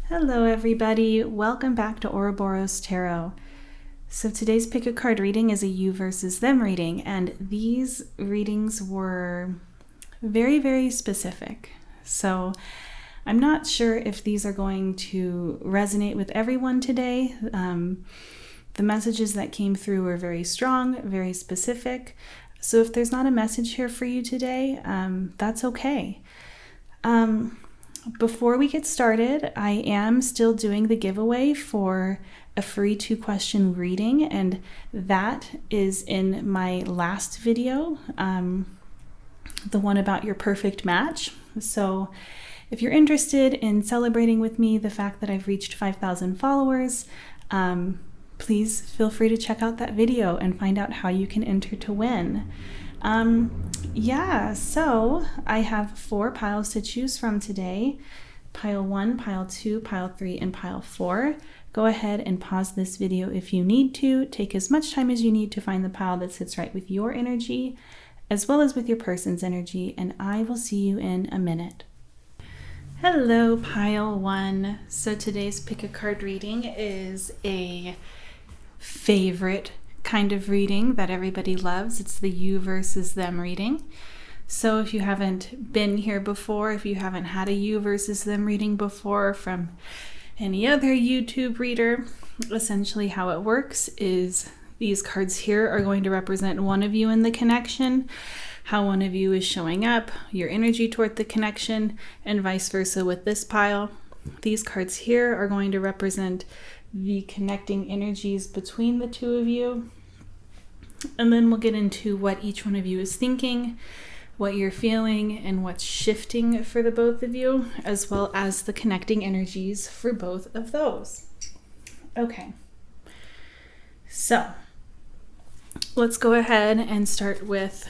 Hello everybody, welcome back to Ouroboros Tarot. So today's pick a card reading is a you versus them reading, and these readings were very specific. So I'm not sure if these are going to resonate with everyone today. The messages that came through were very strong, very specific. So if there's not a message here for you today, that's okay. Before we get started, I am still doing the giveaway for a free 2-question reading, and that is in my last video, the one about your perfect match. So if you're interested in celebrating with me the fact that I've reached 5,000 followers, please feel free to check out that video and find out how you can enter to win. So I have 4 piles to choose from today. Pile 1, pile 2, pile 3, and pile 4. Go ahead and pause this video if you need to. Take as much time as you need to find the pile that sits right with your energy, as well as with your person's energy, and I will see you in a minute. Hello, pile 1. So today's pick a card reading is a favorite kind of reading that everybody loves. It's the you versus them reading. So if you haven't been here before, if you haven't had a you versus them reading before from any other YouTube reader, essentially how it works is these cards here are going to represent one of you in the connection, how one of you is showing up, your energy toward the connection, and vice versa with this pile. These cards here are going to represent the connecting energies between the two of you. And then we'll get into what each one of you is thinking, what you're feeling, and what's shifting for the both of you, as well as the connecting energies for both of those. Okay, so let's go ahead and start with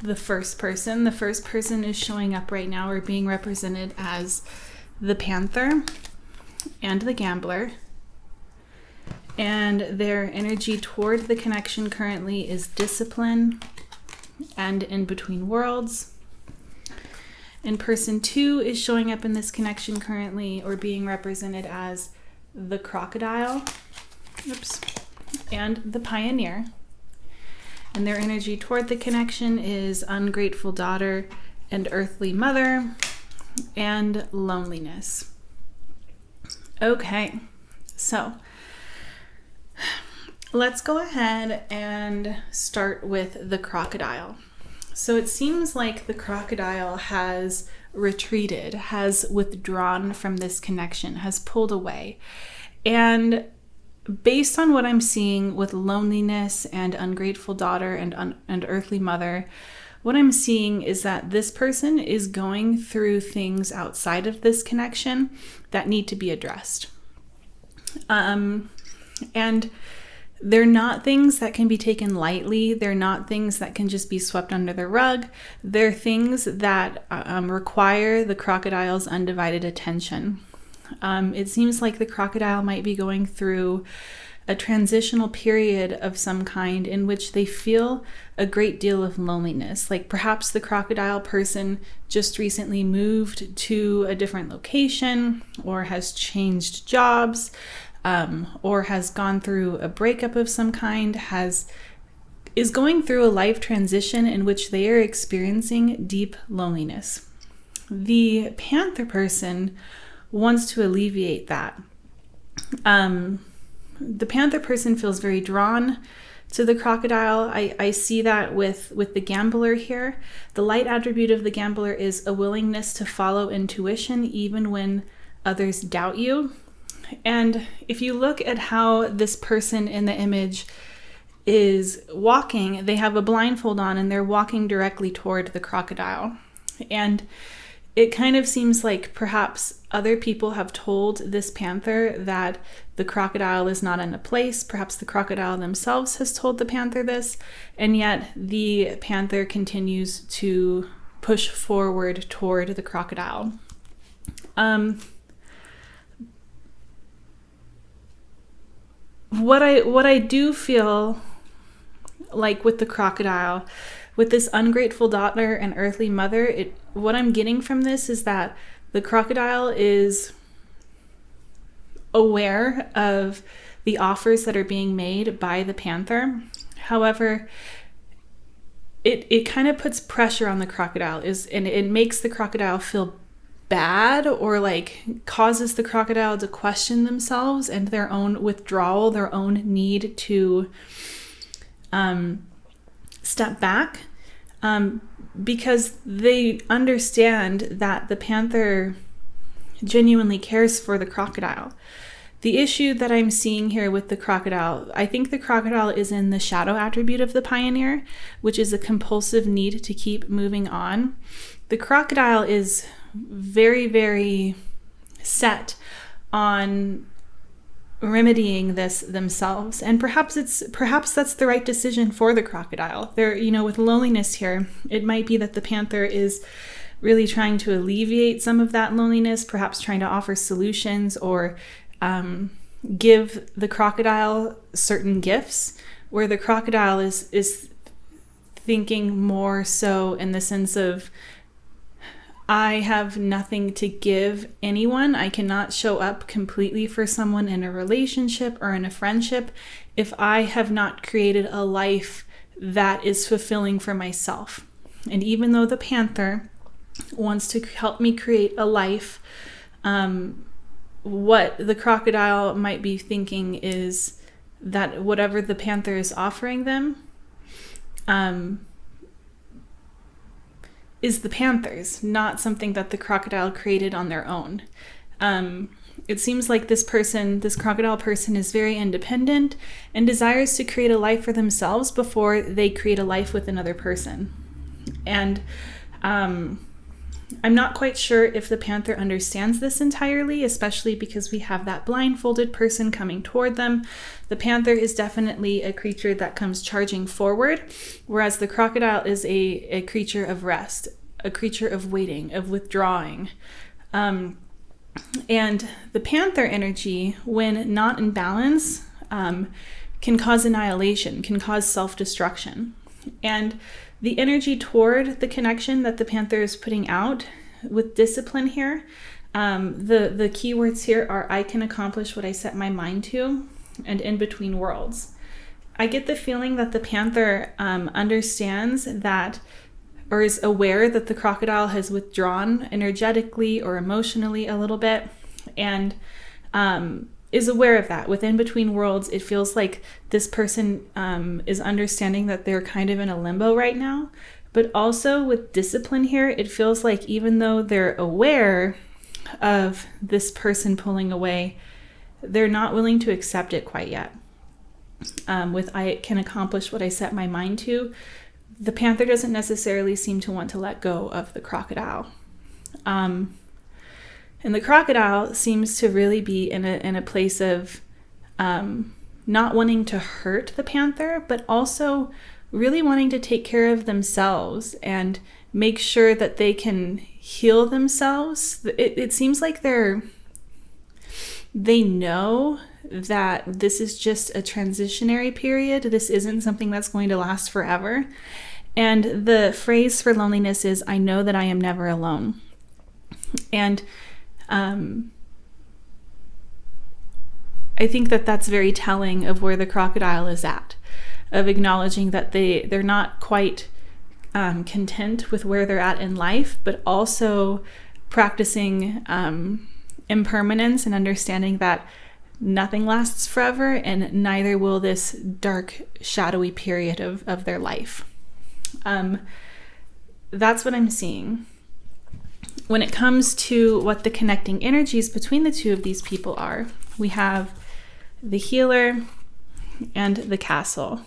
the first person. The first person is showing up right now or being represented as the Panther and the Gambler. And their energy toward the connection currently is discipline and in between worlds. And person 2 is showing up in this connection currently or being represented as the Crocodile, and the Pioneer. And their energy toward the connection is ungrateful daughter and earthly mother and loneliness. Okay, so let's go ahead and start with the Crocodile. So it seems like the Crocodile has retreated, has withdrawn from this connection, has pulled away. And based on what I'm seeing with loneliness and ungrateful daughter and earthly mother, what I'm seeing is that this person is going through things outside of this connection that need to be addressed. And they're not things that can be taken lightly. They're not things that can just be swept under the rug. They're things that require the crocodile's undivided attention. It seems like the crocodile might be going through a transitional period of some kind in which they feel a great deal of loneliness. Like perhaps the crocodile person just recently moved to a different location or has changed jobs. Or has gone through a breakup of some kind, is going through a life transition in which they are experiencing deep loneliness. The Panther person wants to alleviate that. The Panther person feels very drawn to the crocodile. I see that with the Gambler here. The light attribute of the Gambler is a willingness to follow intuition even when others doubt you. And if you look at how this person in the image is walking, they have a blindfold on and they're walking directly toward the crocodile. And it kind of seems like perhaps other people have told this Panther that the crocodile is not in a place. Perhaps the crocodile themselves has told the Panther this, and yet the Panther continues to push forward toward the crocodile. What I do feel like with the crocodile, with this ungrateful daughter and earthly mother, what I'm getting from this is that the crocodile is aware of the offers that are being made by the panther. However, it kind of puts pressure on the crocodile, and it makes the crocodile feel bad, or like causes the crocodile to question themselves and their own withdrawal, their own need to step back, because they understand that the panther genuinely cares for the crocodile. The issue that I'm seeing here with the crocodile, I think the crocodile is in the shadow attribute of the pioneer, which is a compulsive need to keep moving on. The crocodile is very, very set on remedying this themselves, and perhaps that's the right decision for the crocodile. There, with loneliness here, it might be that the panther is really trying to alleviate some of that loneliness, perhaps trying to offer solutions, or give the crocodile certain gifts, where the crocodile is thinking more so in the sense of, I have nothing to give anyone. I cannot show up completely for someone in a relationship or in a friendship if I have not created a life that is fulfilling for myself. And even though the panther wants to help me create a life, what the crocodile might be thinking is that whatever the panther is offering them is the panther's, not something that the crocodile created on their own. It seems like this crocodile person, is very independent and desires to create a life for themselves before they create a life with another person. And I'm not quite sure if the panther understands this entirely, especially because we have that blindfolded person coming toward them. The panther is definitely a creature that comes charging forward, whereas the crocodile is a creature of rest, a creature of waiting, of withdrawing. And the panther energy, when not in balance, can cause annihilation, can cause self-destruction. And the energy toward the connection that the panther is putting out with discipline here, the keywords here are, I can accomplish what I set my mind to, and in between worlds. I get the feeling that the panther understands that, or is aware that the crocodile has withdrawn energetically or emotionally a little bit, and is aware of that. Within between worlds, it feels like this person is understanding that they're kind of in a limbo right now. But also with discipline here, it feels like even though they're aware of this person pulling away, they're not willing to accept it quite yet. With I can accomplish what I set my mind to, the panther doesn't necessarily seem to want to let go of the crocodile. And the crocodile seems to really be in a place of not wanting to hurt the panther, but also really wanting to take care of themselves and make sure that they can heal themselves. It seems like they know that this is just a transitionary period. This isn't something that's going to last forever. And the phrase for loneliness is, I know that I am never alone. And I think that that's very telling of where the crocodile is at, of acknowledging that they're not quite content with where they're at in life, but also practicing impermanence and understanding that nothing lasts forever, and neither will this dark, shadowy period of their life. That's what I'm seeing. When it comes to what the connecting energies between the two of these people are, we have the healer and the castle,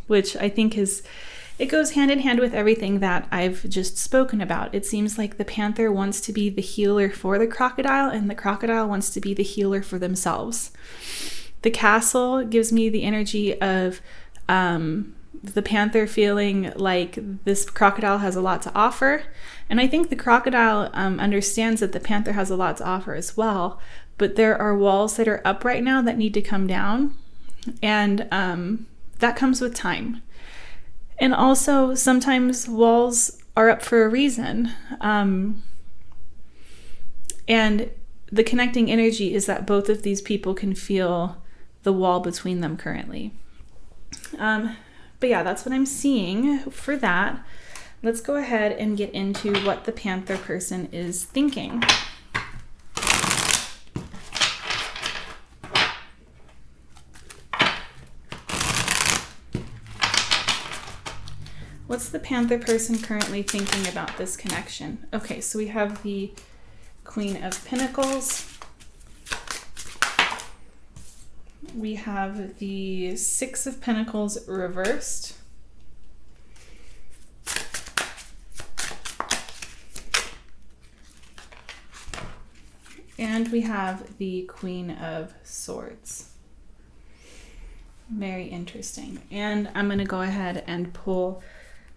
which I think it goes hand in hand with everything that I've just spoken about. It seems like the panther wants to be the healer for the crocodile, and the crocodile wants to be the healer for themselves. The castle gives me the energy of the panther feeling like this crocodile has a lot to offer. And I think the crocodile understands that the panther has a lot to offer as well, but there are walls that are up right now that need to come down, and that comes with time. And also sometimes walls are up for a reason. And the connecting energy is that both of these people can feel the wall between them currently. But yeah, that's what I'm seeing for that. Let's go ahead and get into what the Panther person is thinking. What's the Panther person currently thinking about this connection? Okay, so we have the Queen of Pentacles. We have the Six of Pentacles reversed. And we have the Queen of Swords. Very interesting. And I'm going to go ahead and pull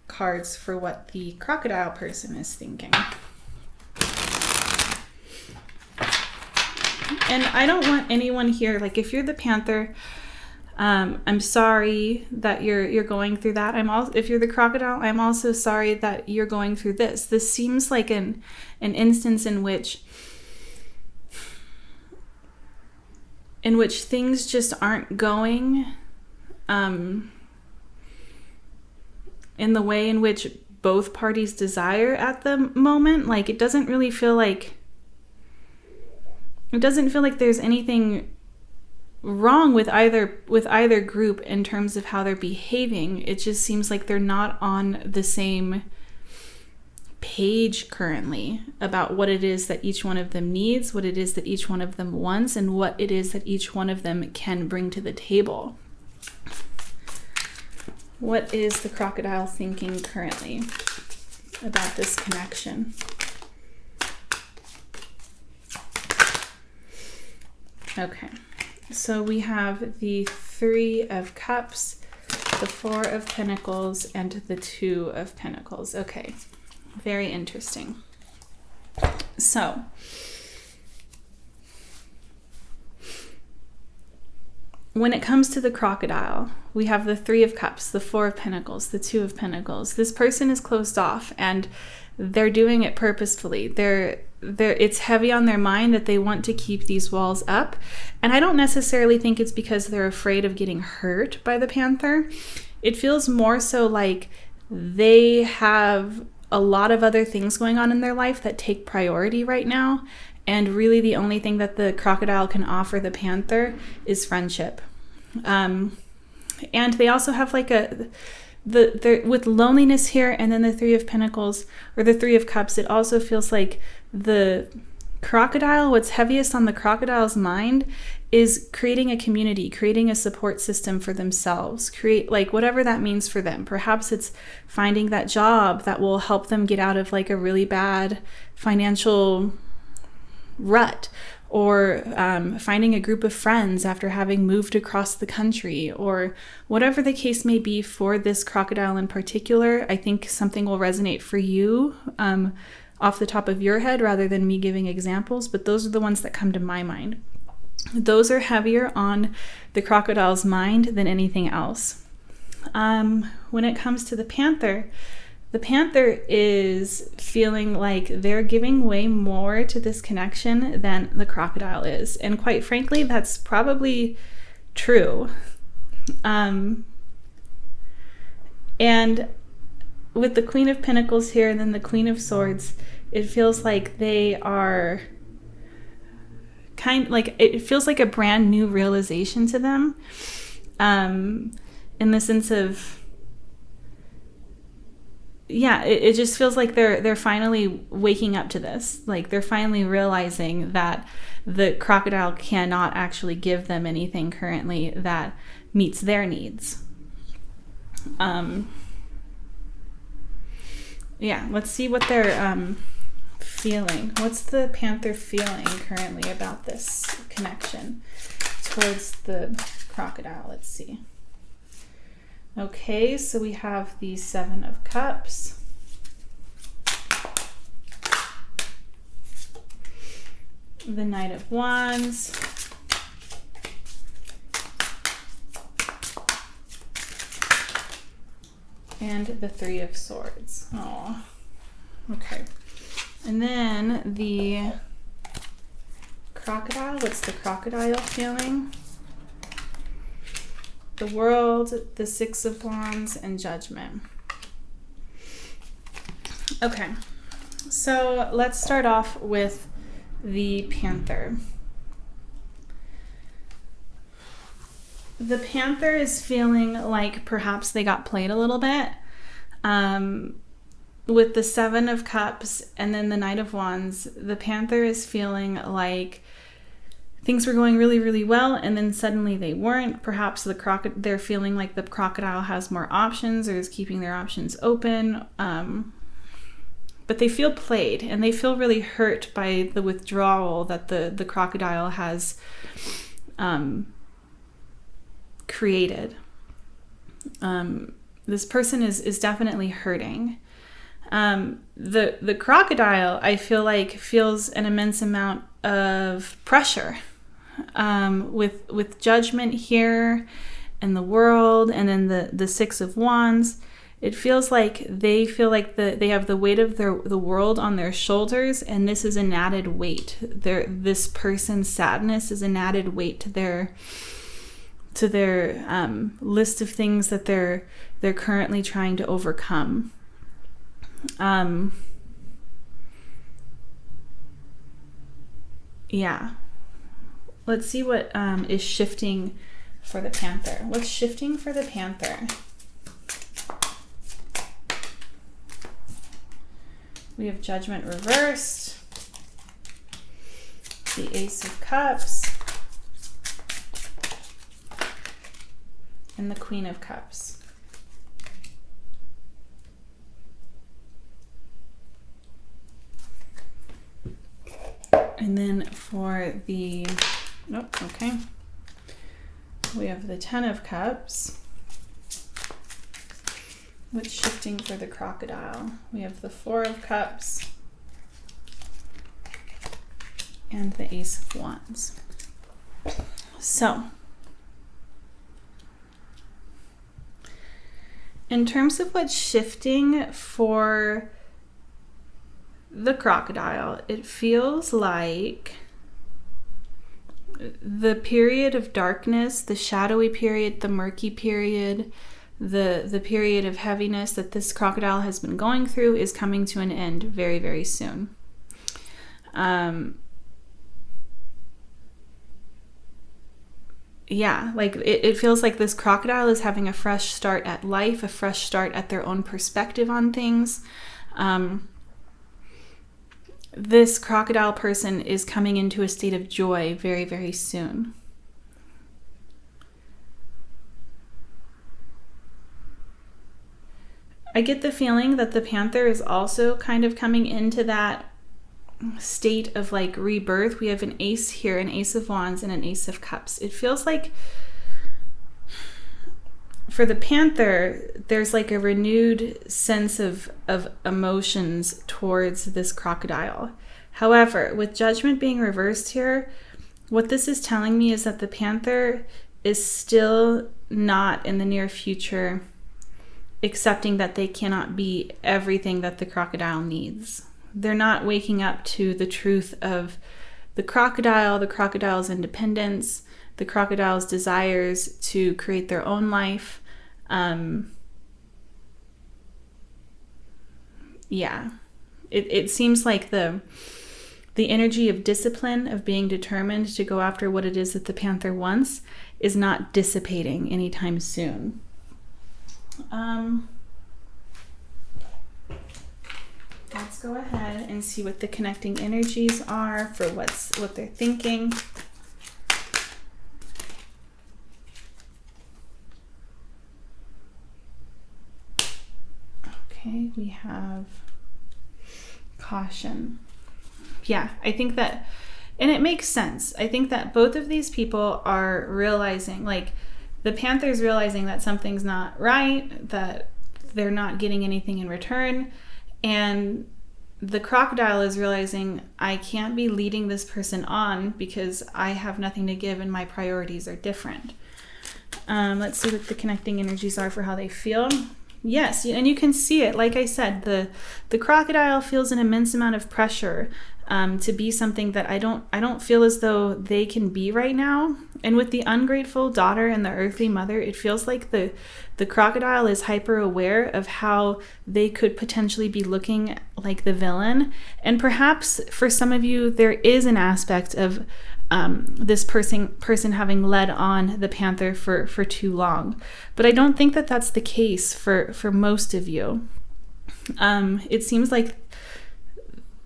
cards for what the crocodile person is thinking. And I don't want anyone here, like if you're the Panther, I'm sorry that you're going through that. If you're the crocodile, I'm also sorry that you're going through this. This seems like an instance in which things just aren't going in the way in which both parties desire at the moment. Like it doesn't feel like there's anything wrong with either group in terms of how they're behaving. It just seems like they're not on the same page currently about what it is that each one of them needs, what it is that each one of them wants, and what it is that each one of them can bring to the table. What is the crocodile thinking currently about this connection? Okay, so we have the Three of Cups, the Four of Pentacles, and the Two of Pentacles. Okay, very interesting. So, when it comes to the crocodile, we have the Three of Cups, the Four of Pentacles, the Two of Pentacles. This person is closed off and they're doing it purposefully. It's heavy on their mind that they want to keep these walls up. And I don't necessarily think it's because they're afraid of getting hurt by the Panther. It feels more so like they have a lot of other things going on in their life that take priority right now. And really the only thing that the crocodile can offer the Panther is friendship. And they also have like with loneliness here, and then the Three of Pentacles or the Three of Cups, it also feels like the crocodile, what's heaviest on the crocodile's mind is creating a community, creating a support system for themselves, create like whatever that means for them. Perhaps it's finding that job that will help them get out of like a really bad financial rut, or finding a group of friends after having moved across the country, or whatever the case may be for this crocodile in particular. I think something will resonate for you off the top of your head rather than me giving examples, but those are the ones that come to my mind. Those are heavier on the crocodile's mind than anything else. When it comes to the Panther is feeling like they're giving way more to this connection than the crocodile is. And quite frankly, that's probably true. And with the Queen of Pentacles here and then the Queen of Swords, it feels like they are it feels like a brand new realization to them, in the sense of, yeah, it just feels like they're finally waking up to this. Like they're finally realizing that the crocodile cannot actually give them anything currently that meets their needs. Yeah, let's see what they're feeling. What's the Panther feeling currently about this connection towards the crocodile? Let's see. Okay, so we have the Seven of Cups. The Knight of Wands. And the Three of Swords. Oh, okay. And then the crocodile. What's the crocodile feeling? The World, the Six of Wands, and Judgment. Okay, so let's start off with the Panther. The Panther is feeling like perhaps they got played a little bit. With the Seven of Cups and then the Knight of Wands, the Panther is feeling like things were going really, really well, and then suddenly they weren't. Perhaps they're feeling like the crocodile has more options or is keeping their options open. But they feel played, and they feel really hurt by the withdrawal that the crocodile has created. This person is definitely hurting. The crocodile, I feel like, feels an immense amount of pressure with Judgment here and the World, and then the Six of Wands. It feels like they feel like they have the weight of the world on their shoulders, and this is an added weight. This person's sadness is an added weight to their list of things that they're currently trying to overcome. Yeah. Let's see what is shifting for the Panther. What's shifting for the Panther? We have Judgment reversed, the Ace of Cups, and the Queen of Cups. And then for the, okay. We have the Ten of Cups. What's shifting for the crocodile? We have the Four of Cups and the Ace of Wands. So, in terms of what's shifting for the crocodile, it feels like the period of darkness, the shadowy period, the murky period, the period of heaviness that this crocodile has been going through is coming to an end very, very soon. Yeah, like it feels like this crocodile is having a fresh start at life, a fresh start at their own perspective on things. This crocodile person is coming into a state of joy very, very soon. I get the feeling that the Panther is also kind of coming into that state of like rebirth. We have an Ace here, an Ace of Wands, and an Ace of Cups. It feels like for the Panther, there's like a renewed sense of emotions towards this crocodile. However, with Judgment being reversed here, what this is telling me is that the Panther is still not in the near future accepting that they cannot be everything that the crocodile needs. They're not waking up to the truth of the crocodile's independence, the crocodile's desires to create their own life. Yeah, it seems like the energy of discipline, of being determined to go after what it is that the Panther wants, is not dissipating anytime soon. Let's go ahead and see what the connecting energies are for what they're thinking. Okay, we have caution. Yeah, I think that, and it makes sense. I think that both of these people are realizing, like, the Panther's realizing that something's not right, that they're not getting anything in return, and the crocodile is realizing, I can't be leading this person on because I have nothing to give and my priorities are different. Let's see what the connecting energies are for how they feel. Yes, and you can see it. Like I said, the crocodile feels an immense amount of pressure. to be something that I don't feel as though they can be right now. And with the ungrateful daughter and the earthly mother, it feels like the crocodile is hyper aware of how they could potentially be looking like the villain. And perhaps for some of you, there is an aspect of this person having led on the panther for too long. But I don't think that that's the case for most of you. It seems like,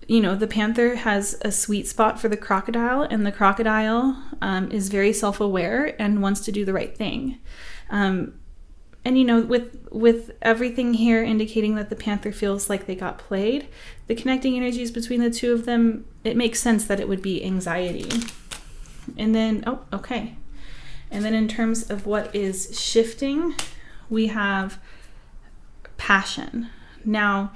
the panther has a sweet spot for the crocodile, and the crocodile is very self-aware and wants to do the right thing. And with everything here indicating that the panther feels like they got played, the connecting energies between the two of them, it makes sense that it would be anxiety. And then, okay. And then in terms of what is shifting, we have passion. Now,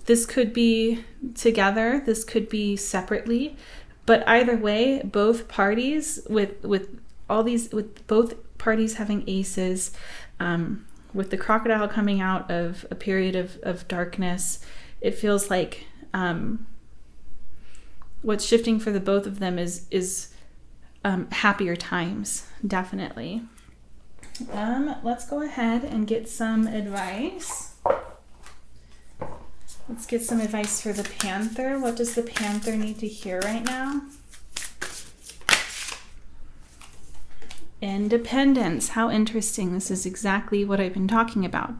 this could be together, this could be separately, but either way, both parties with both parties having aces, with the crocodile coming out of a period of darkness, it feels like what's shifting for the both of them is happier times, definitely. Let's go ahead and get some advice. Let's get some advice for the panther. What does the panther need to hear right now? Independence. How interesting. This is exactly what I've been talking about.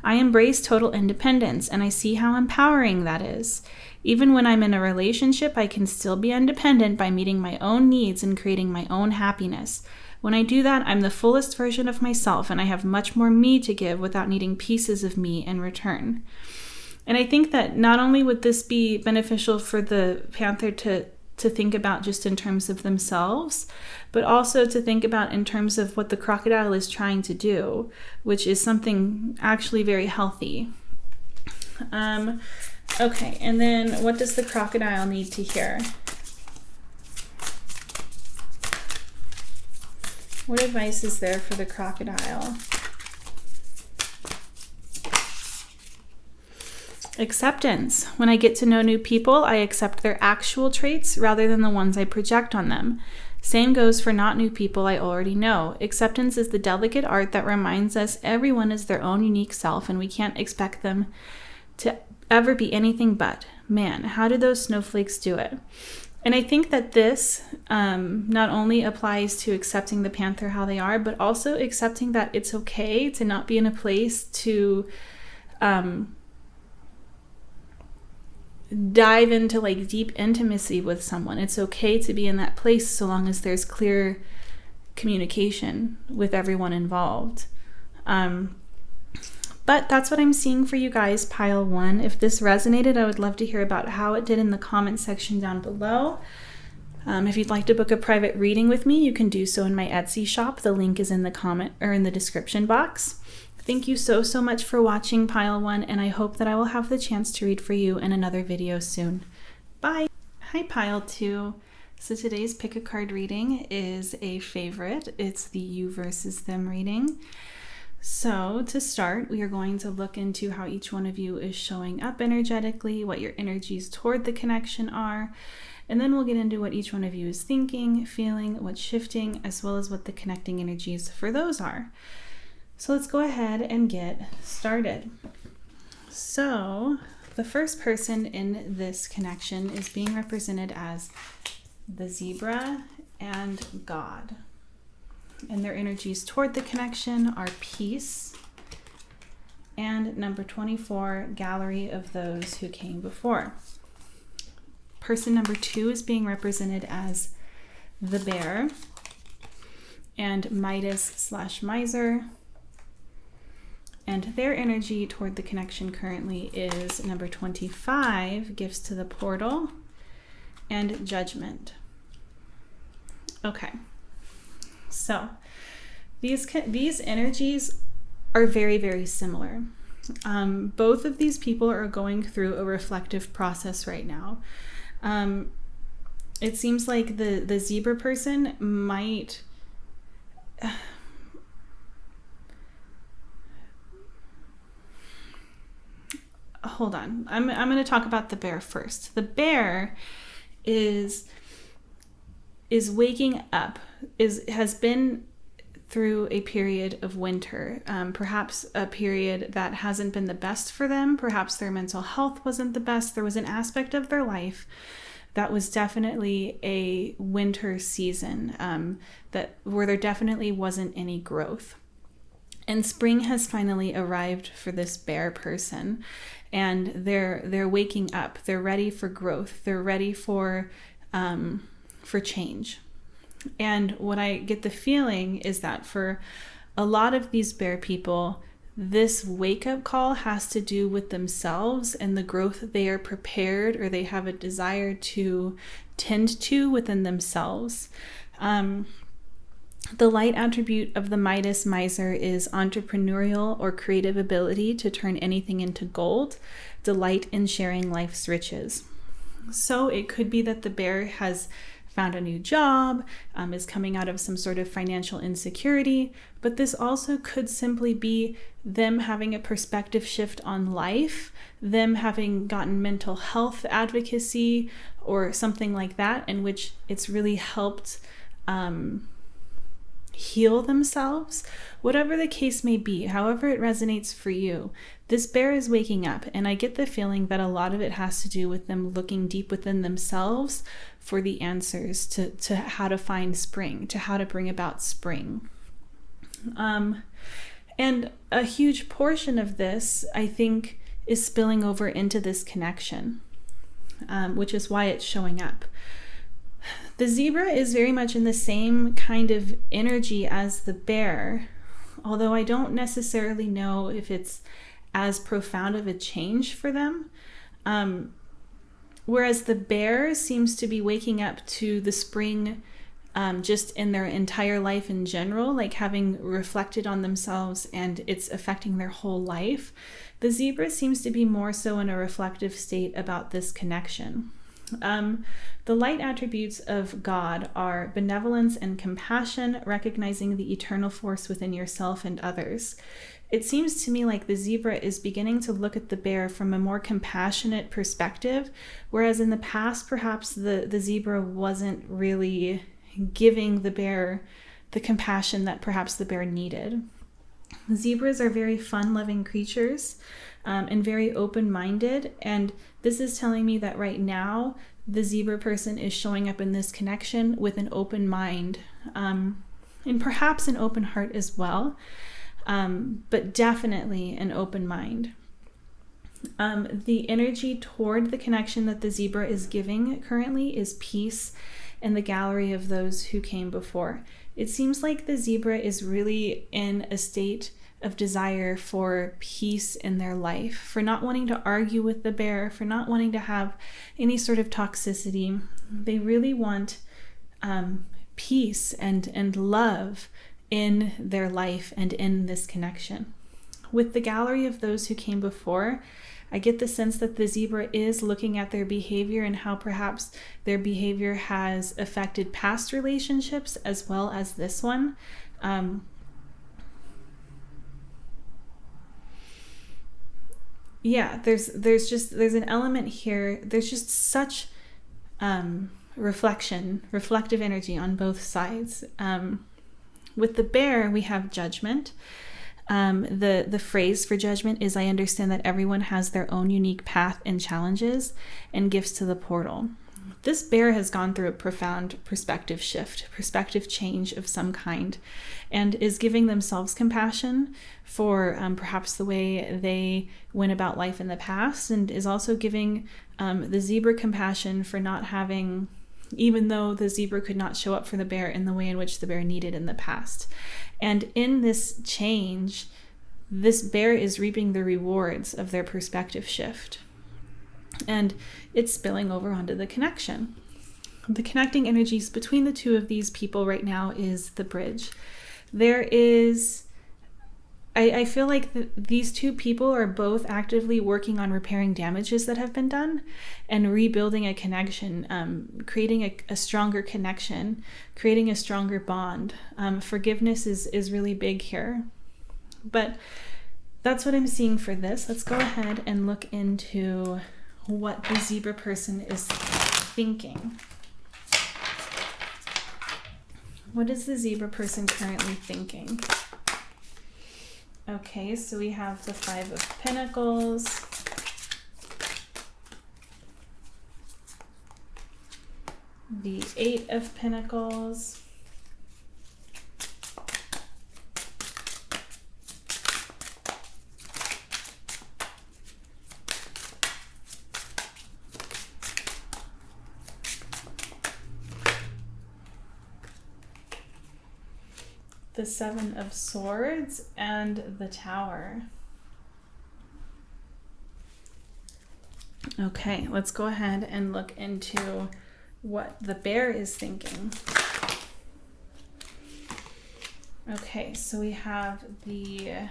I embrace total independence, and I see how empowering that is. Even when I'm in a relationship, I can still be independent by meeting my own needs and creating my own happiness. When I do that, I'm the fullest version of myself, and I have much more me to give without needing pieces of me in return. And I think that not only would this be beneficial for the panther to think about just in terms of themselves, but also to think about in terms of what the crocodile is trying to do, which is something actually very healthy. Okay, and then what does the crocodile need to hear? What advice is there for the crocodile? Acceptance. When I get to know new people, I accept their actual traits rather than the ones I project on them. Same goes for not new people I already know. Acceptance is the delicate art that reminds us everyone is their own unique self, and we can't expect them to ever be anything but. Man, how do those snowflakes do it? And I think that this not only applies to accepting the panther how they are, but also accepting that it's okay to not be in a place to dive into like deep intimacy with someone. It's okay to be in that place so long as there's clear communication with everyone involved. But that's what I'm seeing for you guys, pile 1. If this resonated, I would love to hear about how it did in the comment section down below. If you'd like to book a private reading with me, you can do so in my Etsy shop. The link is in the comment or in the description box. Thank you so much for watching, pile 1, and I hope that I will have the chance to read for you in another video soon. Bye! Hi, pile 2. So today's pick a card reading is a favorite. It's the you versus them reading. So to start, we are going to look into how each one of you is showing up energetically, what your energies toward the connection are, and then we'll get into what each one of you is thinking, feeling, what's shifting, as well as what the connecting energies for those are. So let's go ahead and get started. So the first person in this connection is being represented as the zebra and God. And their energies toward the connection are peace and number 24, gallery of those who came before. Person number 2 is being represented as the bear and Midas/miser. And their energy toward the connection currently is number 25, gifts to the portal, and judgment. Okay, so these energies are very similar. Both of these people are going through a reflective process right now. It seems like the zebra person might hold on. I'm going to talk about the bear first. The bear is waking up, has been through a period of winter, perhaps a period that hasn't been the best for them. Perhaps their mental health wasn't the best. There was an aspect of their life that was definitely a winter season, where there definitely wasn't any growth. And spring has finally arrived for this bear person, and they're waking up. They're ready for growth. They're ready for change. And what I get the feeling is that for a lot of these bear people, this wake-up call has to do with themselves and the growth they are prepared or they have a desire to tend to within themselves. The light attribute of the Midas miser is entrepreneurial or creative ability to turn anything into gold, delight in sharing life's riches. So it could be that the bear has found a new job, is coming out of some sort of financial insecurity, but this also could simply be them having a perspective shift on life, them having gotten mental health advocacy or something like that, in which it's really helped heal themselves. Whatever the case may be, however it resonates for you, this bear is waking up, and I get the feeling that a lot of it has to do with them looking deep within themselves for the answers to how to find spring, to how to bring about spring. And a huge portion of this, I think, is spilling over into this connection, which is why it's showing up. The zebra is very much in the same kind of energy as the bear, although I don't necessarily know if it's as profound of a change for them. Whereas the bear seems to be waking up to the spring just in their entire life in general, like having reflected on themselves and it's affecting their whole life. The zebra seems to be more so in a reflective state about this connection. The light attributes of God are benevolence and compassion, recognizing the eternal force within yourself and others. It seems to me like the zebra is beginning to look at the bear from a more compassionate perspective, whereas in the past, perhaps the zebra wasn't really giving the bear the compassion that perhaps the bear needed. Zebras are very fun-loving creatures and very open-minded, and this is telling me that right now the zebra person is showing up in this connection with an open mind and perhaps an open heart as well, but definitely an open mind. The energy toward the connection that the zebra is giving currently is peace and the gallery of those who came before. It seems like the zebra is really in a state of desire for peace in their life, for not wanting to argue with the bear, for not wanting to have any sort of toxicity. They really want peace and love in their life and in this connection. With the gallery of those who came before, I get the sense that the zebra is looking at their behavior and how perhaps their behavior has affected past relationships as well as this one. There's an element here. There's just such reflective energy on both sides. With the bear, we have judgment. The phrase for judgment is, I understand that everyone has their own unique path and challenges and gifts to the portal. This bear has gone through a profound perspective shift, perspective change of some kind, and is giving themselves compassion for perhaps the way they went about life in the past, and is also giving the zebra compassion for not having, even though the zebra could not show up for the bear in the way in which the bear needed in the past. And in this change, this bear is reaping the rewards of their perspective shift. And it's spilling over onto the connection. The connecting energies between the two of these people right now is the bridge. There is, I feel like these two people are both actively working on repairing damages that have been done and rebuilding a connection, creating a stronger connection, creating a stronger bond. Forgiveness is really big here. But that's what I'm seeing for this. Let's go ahead and look into what the zebra person is thinking. What is the zebra person currently thinking? Okay, so we have the 5 of Pentacles, the 8 of Pentacles, the 7 of Swords, and the Tower. Okay, let's go ahead and look into what the bear is thinking. Okay, so we have the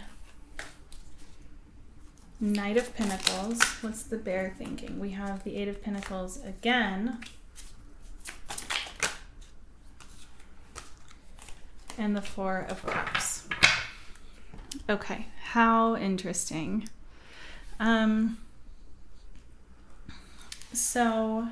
Knight of Pentacles. What's the bear thinking? We have the 8 of Pentacles again. And the 4 of Cups. Okay, how interesting. So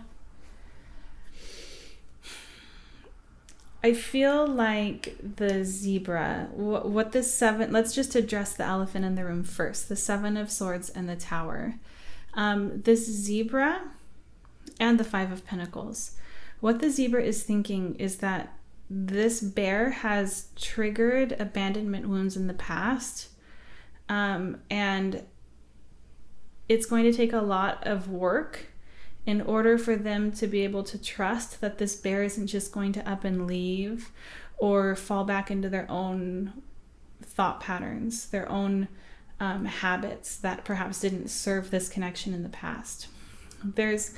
I feel like the zebra, what the 7, let's just address the elephant in the room first, the 7 of Swords and the Tower. This zebra and the 5 of Pentacles. What the zebra is thinking is that this bear has triggered abandonment wounds in the past, and it's going to take a lot of work in order for them to be able to trust that this bear isn't just going to up and leave or fall back into their own thought patterns, their own habits that perhaps didn't serve this connection in the past. The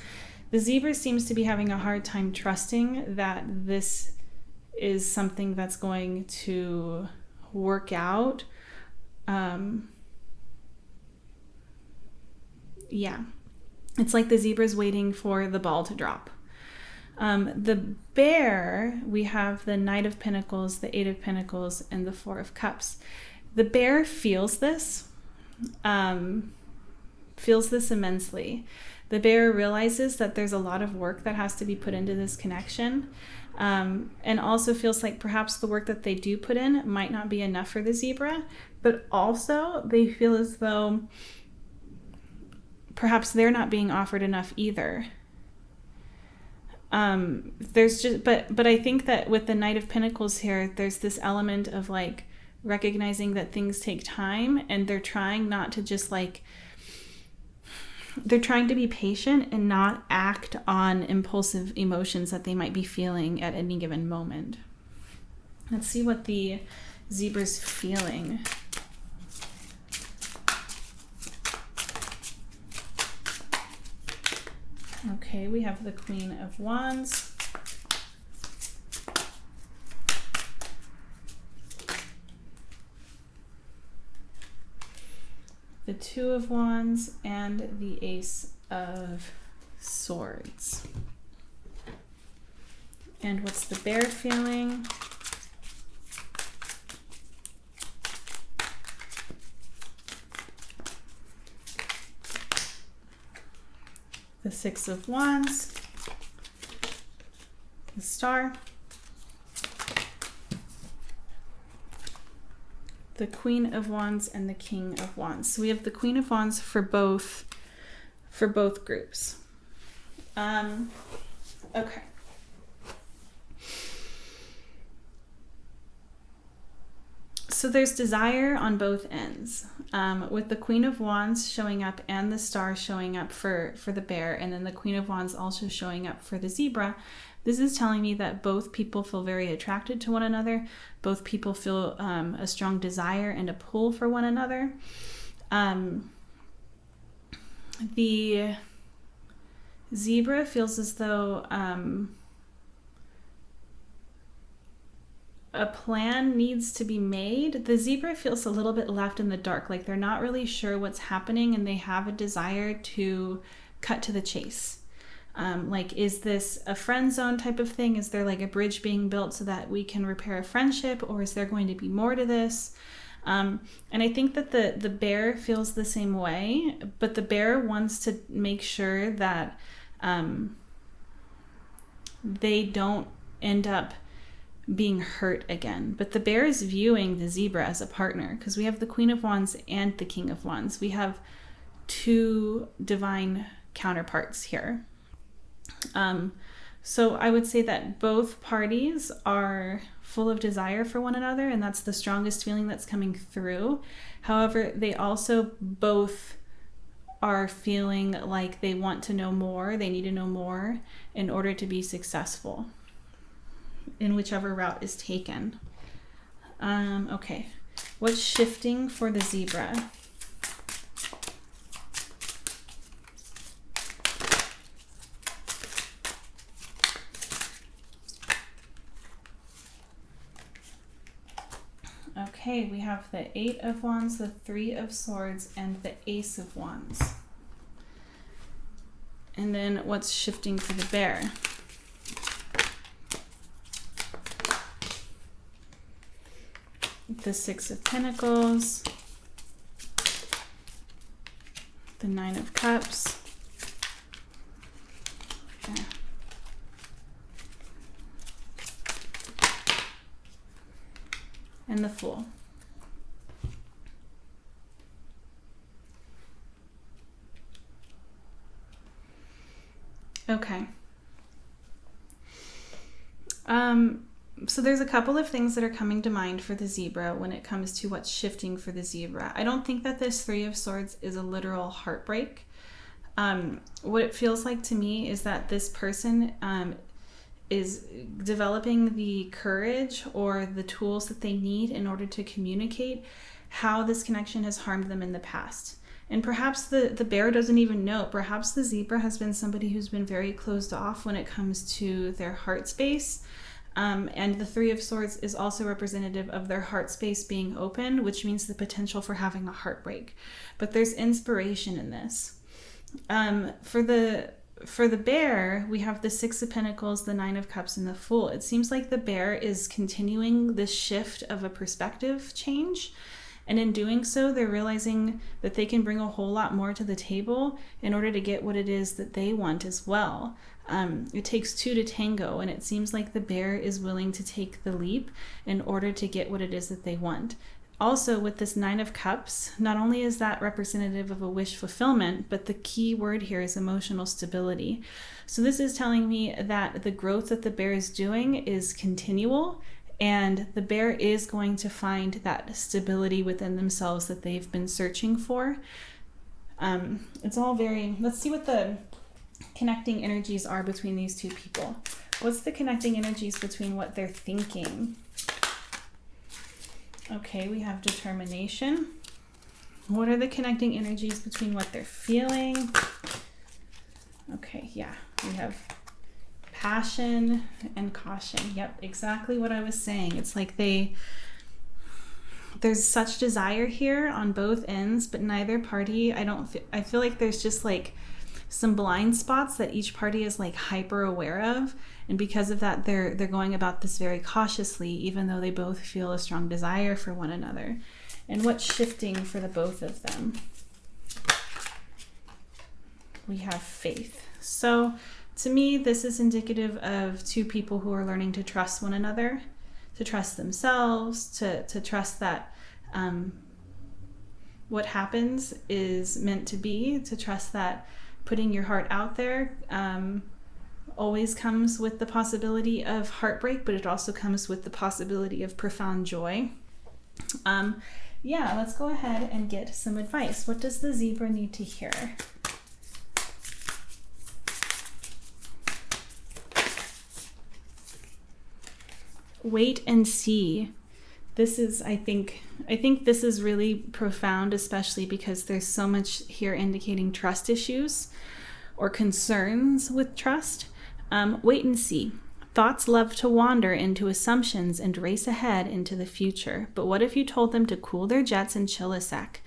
zebra seems to be having a hard time trusting that this is something that's going to work out. Yeah. It's like the zebra's waiting for the ball to drop. The bear, we have the Knight of Pentacles, the 8 of Pentacles, and the 4 of Cups. The bear feels this immensely. The bear realizes that there's a lot of work that has to be put into this connection, and also feels like perhaps the work that they do put in might not be enough for the zebra, but also they feel as though perhaps they're not being offered enough either. But I think that with the Knight of Pentacles here, there's this element of like recognizing that things take time, and they're trying not to just like, they're trying to be patient and not act on impulsive emotions that they might be feeling at any given moment. Let's see what the zebra's feeling. Okay, we have the Queen of Wands, the 2 of Wands, and the Ace of Swords. And what's the bear feeling? The 6 of Wands, the Star, the Queen of Wands, and the King of Wands. So we have the Queen of Wands for both groups. Okay. So there's desire on both ends, with the Queen of Wands showing up and the Star showing up for the bear, and then the Queen of Wands also showing up for the zebra. This is telling me that both people feel very attracted to one another. Both people feel a strong desire and a pull for one another. The zebra feels as though a plan needs to be made. The zebra feels a little bit left in the dark, like they're not really sure what's happening, and they have a desire to cut to the chase. Like, is this a friend zone type of thing? Is there like a bridge being built so that we can repair a friendship, or is there going to be more to this? And I think that the bear feels the same way, but the bear wants to make sure that they don't end up being hurt again. But the bear is viewing the zebra as a partner, because we have the Queen of Wands and the King of Wands. We have two divine counterparts here. So I would say that both parties are full of desire for one another, and that's the strongest feeling that's coming through. However, they also both are feeling like they want to know more, they need to know more in order to be successful in whichever route is taken. Okay, what's shifting for the zebra? Okay, we have the 8 of Wands, the 3 of Swords, and the Ace of Wands. And then what's shifting for the bear? The 6 of Pentacles, the 9 of Cups, okay, and the Fool. Okay. So there's a couple of things that are coming to mind for the zebra when it comes to what's shifting for the zebra. I don't think that this 3 of Swords is a literal heartbreak. What it feels like to me is that this person is developing the courage or the tools that they need in order to communicate how this connection has harmed them in the past. And perhaps the bear doesn't even know. Perhaps the zebra has been somebody who's been very closed off when it comes to their heart space. And the 3 of Swords is also representative of their heart space being open, which means the potential for having a heartbreak. But there's inspiration in this. For the bear, we have the 6 of Pentacles, the 9 of Cups, and the Fool. It seems like the bear is continuing this shift of a perspective change. And in doing so, they're realizing that they can bring a whole lot more to the table in order to get what it is that they want as well. It takes two to tango, and it seems like the bear is willing to take the leap in order to get what it is that they want. Also, with this 9 of Cups, not only is that representative of a wish fulfillment, but the key word here is emotional stability. So this is telling me that the growth that the bear is doing is continual, and the bear is going to find that stability within themselves that they've been searching for. It's all very... Let's see what the connecting energies are between these two people. What's the connecting energies between what they're thinking? Okay, we have determination. What are the connecting energies between what they're feeling? Okay, yeah, we have passion and caution. Yep, exactly what I was saying. It's like there's such desire here on both ends, but neither party, I feel like there's just like some blind spots that each party is like hyper aware of, and because of that they're going about this very cautiously, even though they both feel a strong desire for one another. And what's shifting for the both of them? We have faith. So to me, this is indicative of two people who are learning to trust one another, to trust themselves, to trust that what happens is meant to be, to trust that putting your heart out there always comes with the possibility of heartbreak, but it also comes with the possibility of profound joy. Yeah, let's go ahead and get some advice. What does the zebra need to hear? Wait and see. This is, I think this is really profound, especially because there's so much here indicating trust issues or concerns with trust. Wait and see. Thoughts love to wander into assumptions and race ahead into the future. But what if you told them to cool their jets and chill a sec?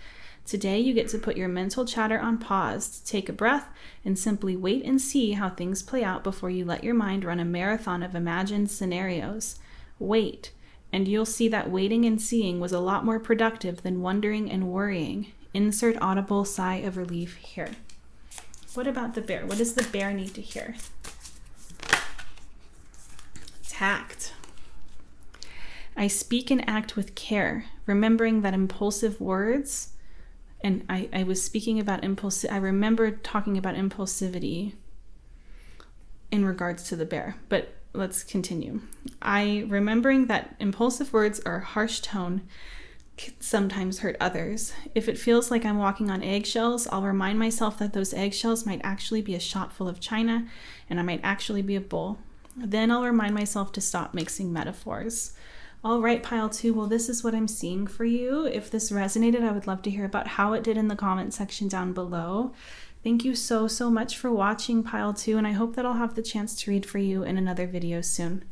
Today you get to put your mental chatter on pause, take a breath, and simply wait and see how things play out before you let your mind run a marathon of imagined scenarios. Wait. and you'll see that waiting and seeing was a lot more productive than wondering and worrying. Insert audible sigh of relief here. What about the bear? What does the bear need to hear? Tact. I speak and act with care, remembering that impulsive words, and I was speaking about I remember talking about impulsivity in regards to the bear, but let's continue. Remembering that impulsive words or harsh tone can sometimes hurt others. If it feels like I'm walking on eggshells, I'll remind myself that those eggshells might actually be a shot full of china, and I might actually be a bull. Then I'll remind myself to stop mixing metaphors. All right, pile 2, well, this is what I'm seeing for you. If this resonated, I would love to hear about how it did in the comment section down below. Thank you so much for watching, pile 2, and I hope that I'll have the chance to read for you in another video soon.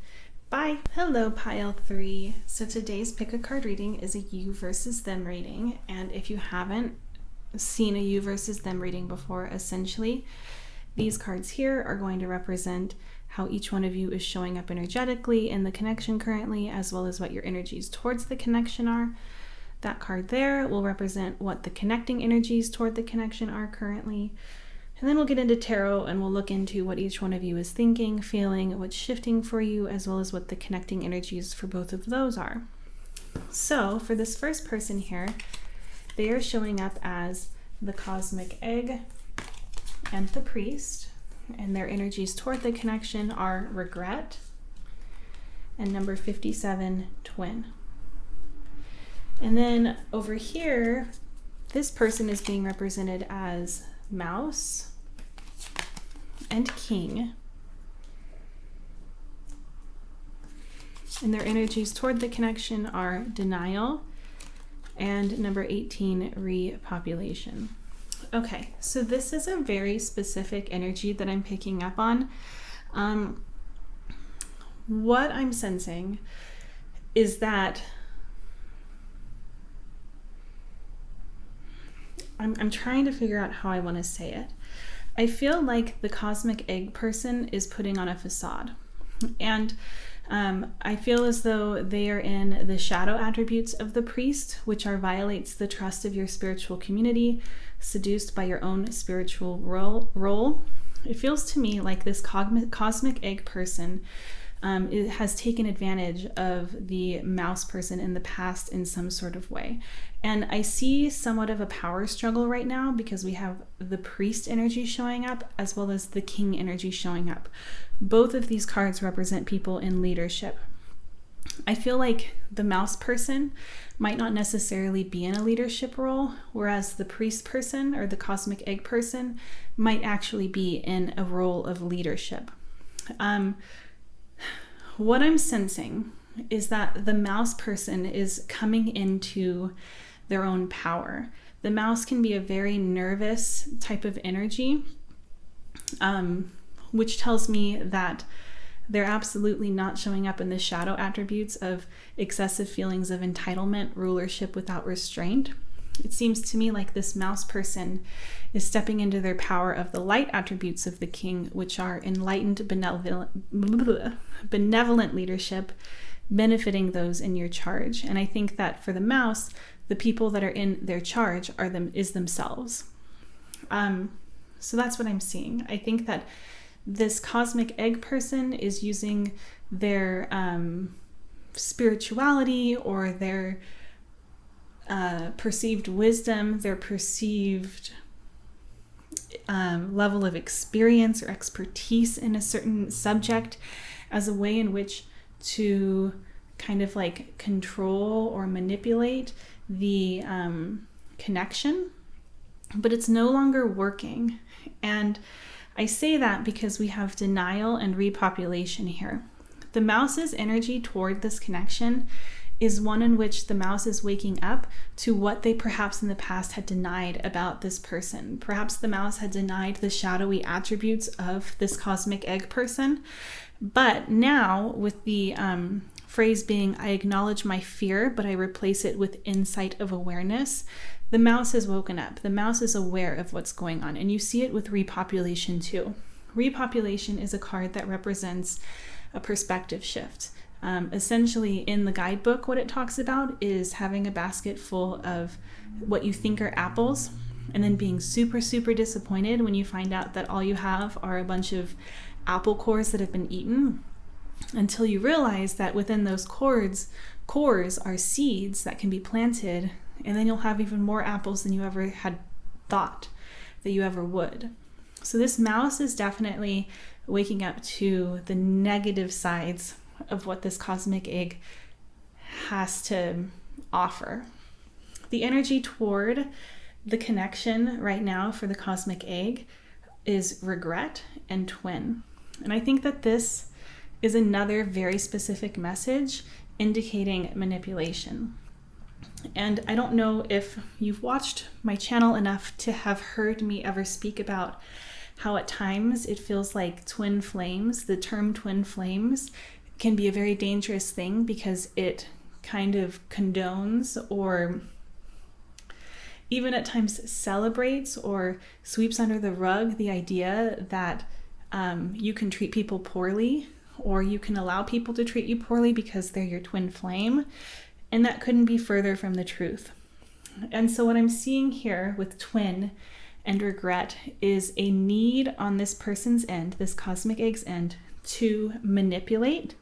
Bye. Hello, pile 3. So today's pick a card reading is a you versus them reading, and if you haven't seen a you versus them reading before, essentially these cards here are going to represent how each one of you is showing up energetically in the connection currently, as well as what your energies towards the connection are. That card there will represent what the connecting energies toward the connection are currently. And then we'll get into tarot and we'll look into what each one of you is thinking, feeling, what's shifting for you, as well as what the connecting energies for both of those are. So for this first person here, they are showing up as the cosmic egg and the priest, and their energies toward the connection are regret and number 57, twin. And then over here, this person is being represented as mouse and king, and their energies toward the connection are denial and number 18, repopulation. Okay, so this is a very specific energy that I'm picking up on. What I'm sensing is that I'm trying to figure out how I want to say it. I feel like the cosmic egg person is putting on a facade, and I feel as though they are in the shadow attributes of the priest, which are violates the trust of your spiritual community, seduced by your own spiritual role. It feels to me like this cosmic egg person it has taken advantage of the mouse person in the past in some sort of way. And I see somewhat of a power struggle right now because we have the priest energy showing up as well as the king energy showing up. Both of these cards represent people in leadership. I feel like the mouse person might not necessarily be in a leadership role, whereas the priest person or the cosmic egg person might actually be in a role of leadership. What I'm sensing is that the mouse person is coming into their own power. The mouse can be a very nervous type of energy, which tells me that they're absolutely not showing up in the shadow attributes of excessive feelings of entitlement, rulership without restraint. It seems to me like this mouse person is stepping into their power of the light attributes of the king, which are enlightened, benevolent leadership, benefiting those in your charge. And I think that for the mouse, the people that are in their charge is themselves. So that's what I'm seeing. I think that this cosmic egg person is using their spirituality or their perceived wisdom, their perceived level of experience or expertise in a certain subject as a way in which to kind of like control or manipulate the connection, but it's no longer working. And I say that because we have denial and repopulation here. The mouse's energy toward this connection is one in which the mouse is waking up to what they perhaps in the past had denied about this person. Perhaps the mouse had denied the shadowy attributes of this cosmic egg person. But now with the phrase being, I acknowledge my fear, but I replace it with insight of awareness, the mouse has woken up. The mouse is aware of what's going on. And you see it with repopulation too. Repopulation is a card that represents a perspective shift. Essentially, in the guidebook, what it talks about is having a basket full of what you think are apples, and then being super, super disappointed when you find out that all you have are a bunch of apple cores that have been eaten, until you realize that within those cores are seeds that can be planted, and then you'll have even more apples than you ever had thought that you ever would. So this mouse is definitely waking up to the negative sides of what this cosmic egg has to offer. The energy toward the connection right now for the cosmic egg is regret and twin. And I think that this is another very specific message indicating manipulation. And I don't know if you've watched my channel enough to have heard me ever speak about how at times it feels like twin flames, the term twin flames, can be a very dangerous thing because it kind of condones or even at times celebrates or sweeps under the rug the idea that you can treat people poorly, or you can allow people to treat you poorly because they're your twin flame. And that couldn't be further from the truth. And so what I'm seeing here with twin and regret is a need on this person's end, this cosmic egg's end, to manipulate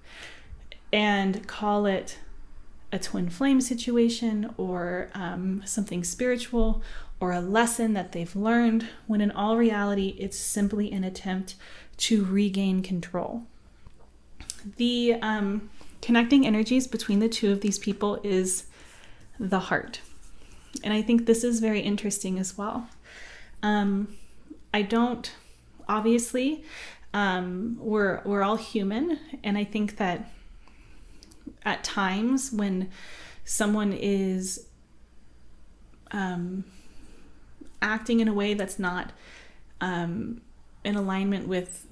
and call it a twin flame situation or something spiritual or a lesson that they've learned, when in all reality, it's simply an attempt to regain control. The connecting energies between the two of these people is the heart. And I think this is very interesting as well. I don't, obviously, we're all human. And I think that at times when someone is acting in a way that's not in alignment with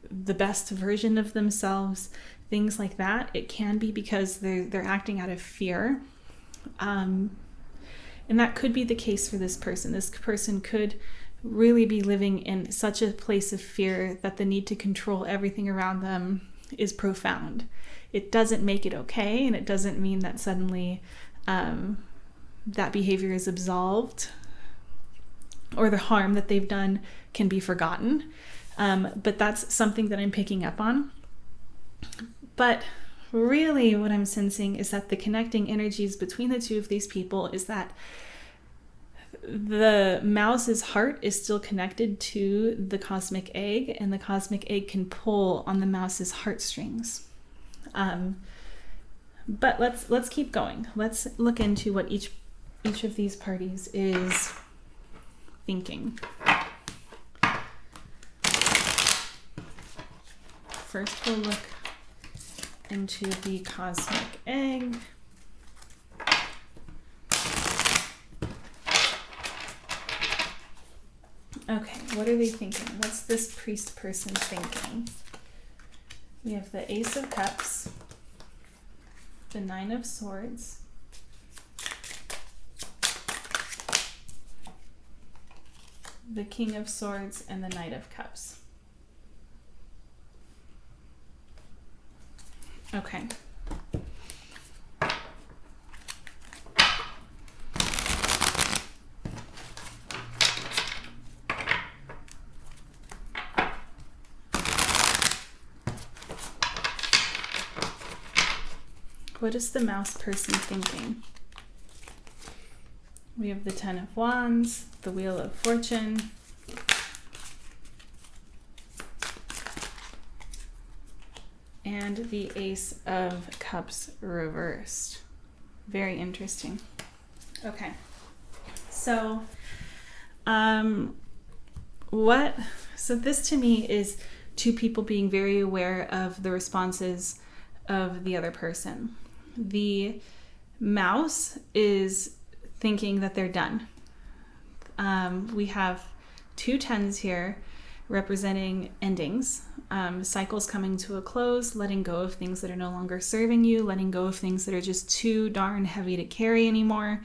the best version of themselves, things like that, it can be because they're acting out of fear. And that could be the case for this person. This person could really be living in such a place of fear that the need to control everything around them is profound. It doesn't make it okay, and it doesn't mean that suddenly that behavior is absolved or the harm that they've done can be forgotten. But that's something that I'm picking up on. But really what I'm sensing is that the connecting energies between the two of these people is that the mouse's heart is still connected to the cosmic egg, and the cosmic egg can pull on the mouse's heartstrings. But let's keep going. Let's look into what each of these parties is thinking. First, we'll look into the cosmic egg. Okay, what are they thinking? What's this priest person thinking? We have the Ace of Cups, the Nine of Swords, the King of Swords, and the Knight of Cups. Okay. What is the mouse person thinking? We have the Ten of Wands, the Wheel of Fortune, and the Ace of Cups reversed. Very interesting. Okay. So, so this to me is two people being very aware of the responses of the other person. The mouse is thinking that they're done. We have two tens here representing endings, cycles coming to a close, letting go of things that are no longer serving you, letting go of things that are just too darn heavy to carry anymore.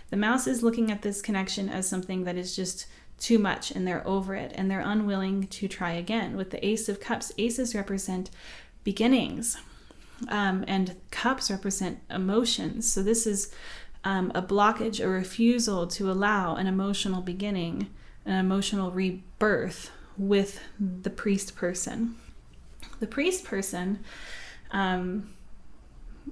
The mouse is looking at this connection as something that is just too much, and they're over it, and they're unwilling to try again. With the Ace of Cups, aces represent beginnings. And cups represent emotions. So this is a blockage, a refusal to allow an emotional beginning, an emotional rebirth with the priest person. The priest person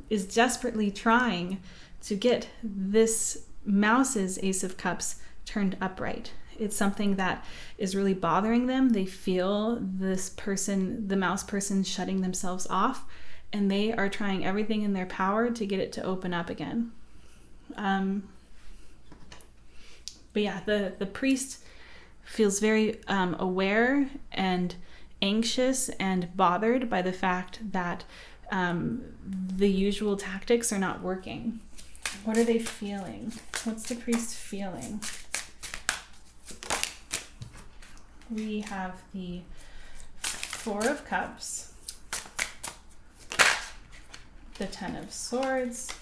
is desperately trying to get this mouse's Ace of Cups turned upright. It's something that is really bothering them. They feel this person, the mouse person, shutting themselves off, and they are trying everything in their power to get it to open up again. But yeah, the priest feels very aware and anxious and bothered by the fact that the usual tactics are not working. What are they feeling? What's the priest feeling? We have the Four of Cups, the Ten of Swords,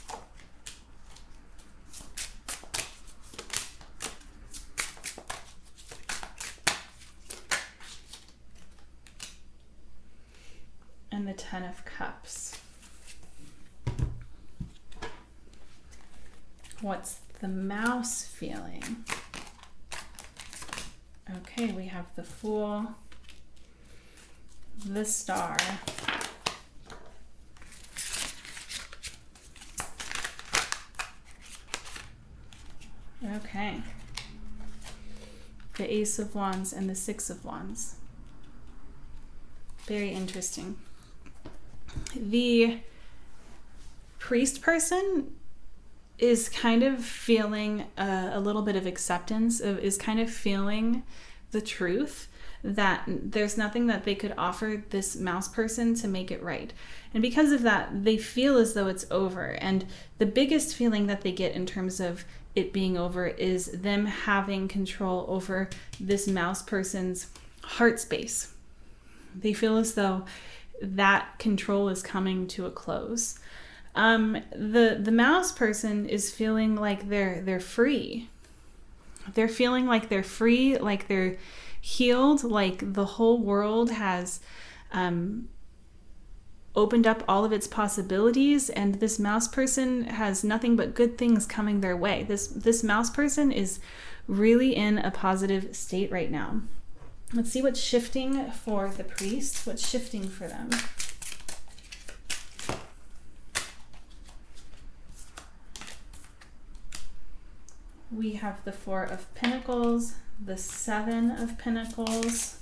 and the Ten of Cups. What's the mouse feeling? Okay, we have the Fool, the Star, okay, the Ace of Wands and the Six of Wands. Very interesting. The priest person is kind of feeling a little bit of acceptance, is kind of feeling the truth that there's nothing that they could offer this mouse person to make it right. And because of that, they feel as though it's over. And the biggest feeling that they get in terms of it being over is them having control over this mouse person's heart space. They feel as though that control is coming to a close. The mouse person is feeling like they're free. They're feeling like they're free, like they're healed, like the whole world has opened up all of its possibilities, and this mouse person has nothing but good things coming their way. This mouse person is really in a positive state right now. Let's see what's shifting for the priest. What's shifting for them? We have the Four of Pentacles, the Seven of Pentacles,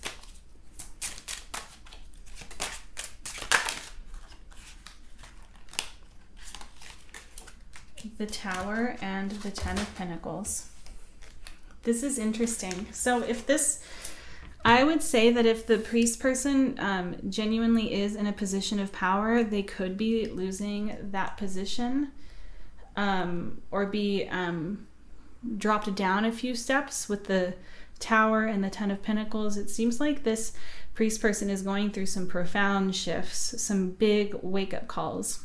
the Tower, and the Ten of Pentacles. This is interesting. So if this, I would say that if the priest person genuinely is in a position of power, they could be losing that position or be dropped down a few steps with the Tower and the Ten of Pentacles. It seems like this priest person is going through some profound shifts, some big wake-up calls.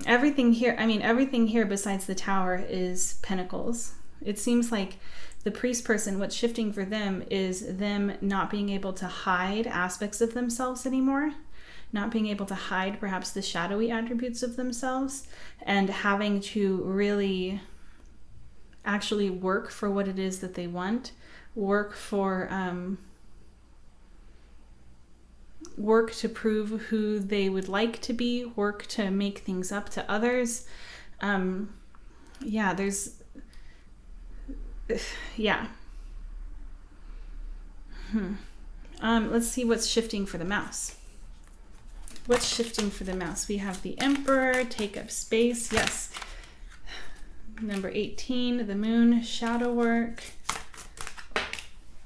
Everything here besides the Tower is Pentacles. It seems like the priest person, what's shifting for them is them not being able to hide aspects of themselves anymore, not being able to hide perhaps the shadowy attributes of themselves, and having to really actually work for what it is that they want, work to prove who they would like to be, work to make things up to others. Let's see what's shifting for the mouse. What's shifting for the mouse? We have the Emperor, take up space, yes. Number 18, the Moon, shadow work.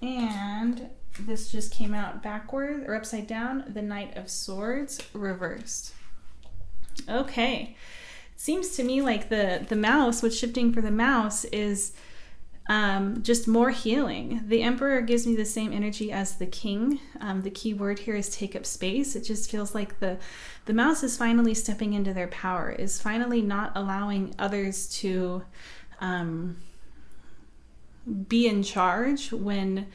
And this just came out backward or upside down, the Knight of Swords, reversed. Okay, seems to me like the mouse, what's shifting for the mouse is just more healing. The Emperor gives me the same energy as the King. The key word here is take up space. It just feels like the mouse is finally stepping into their power, is finally not allowing others to be in charge when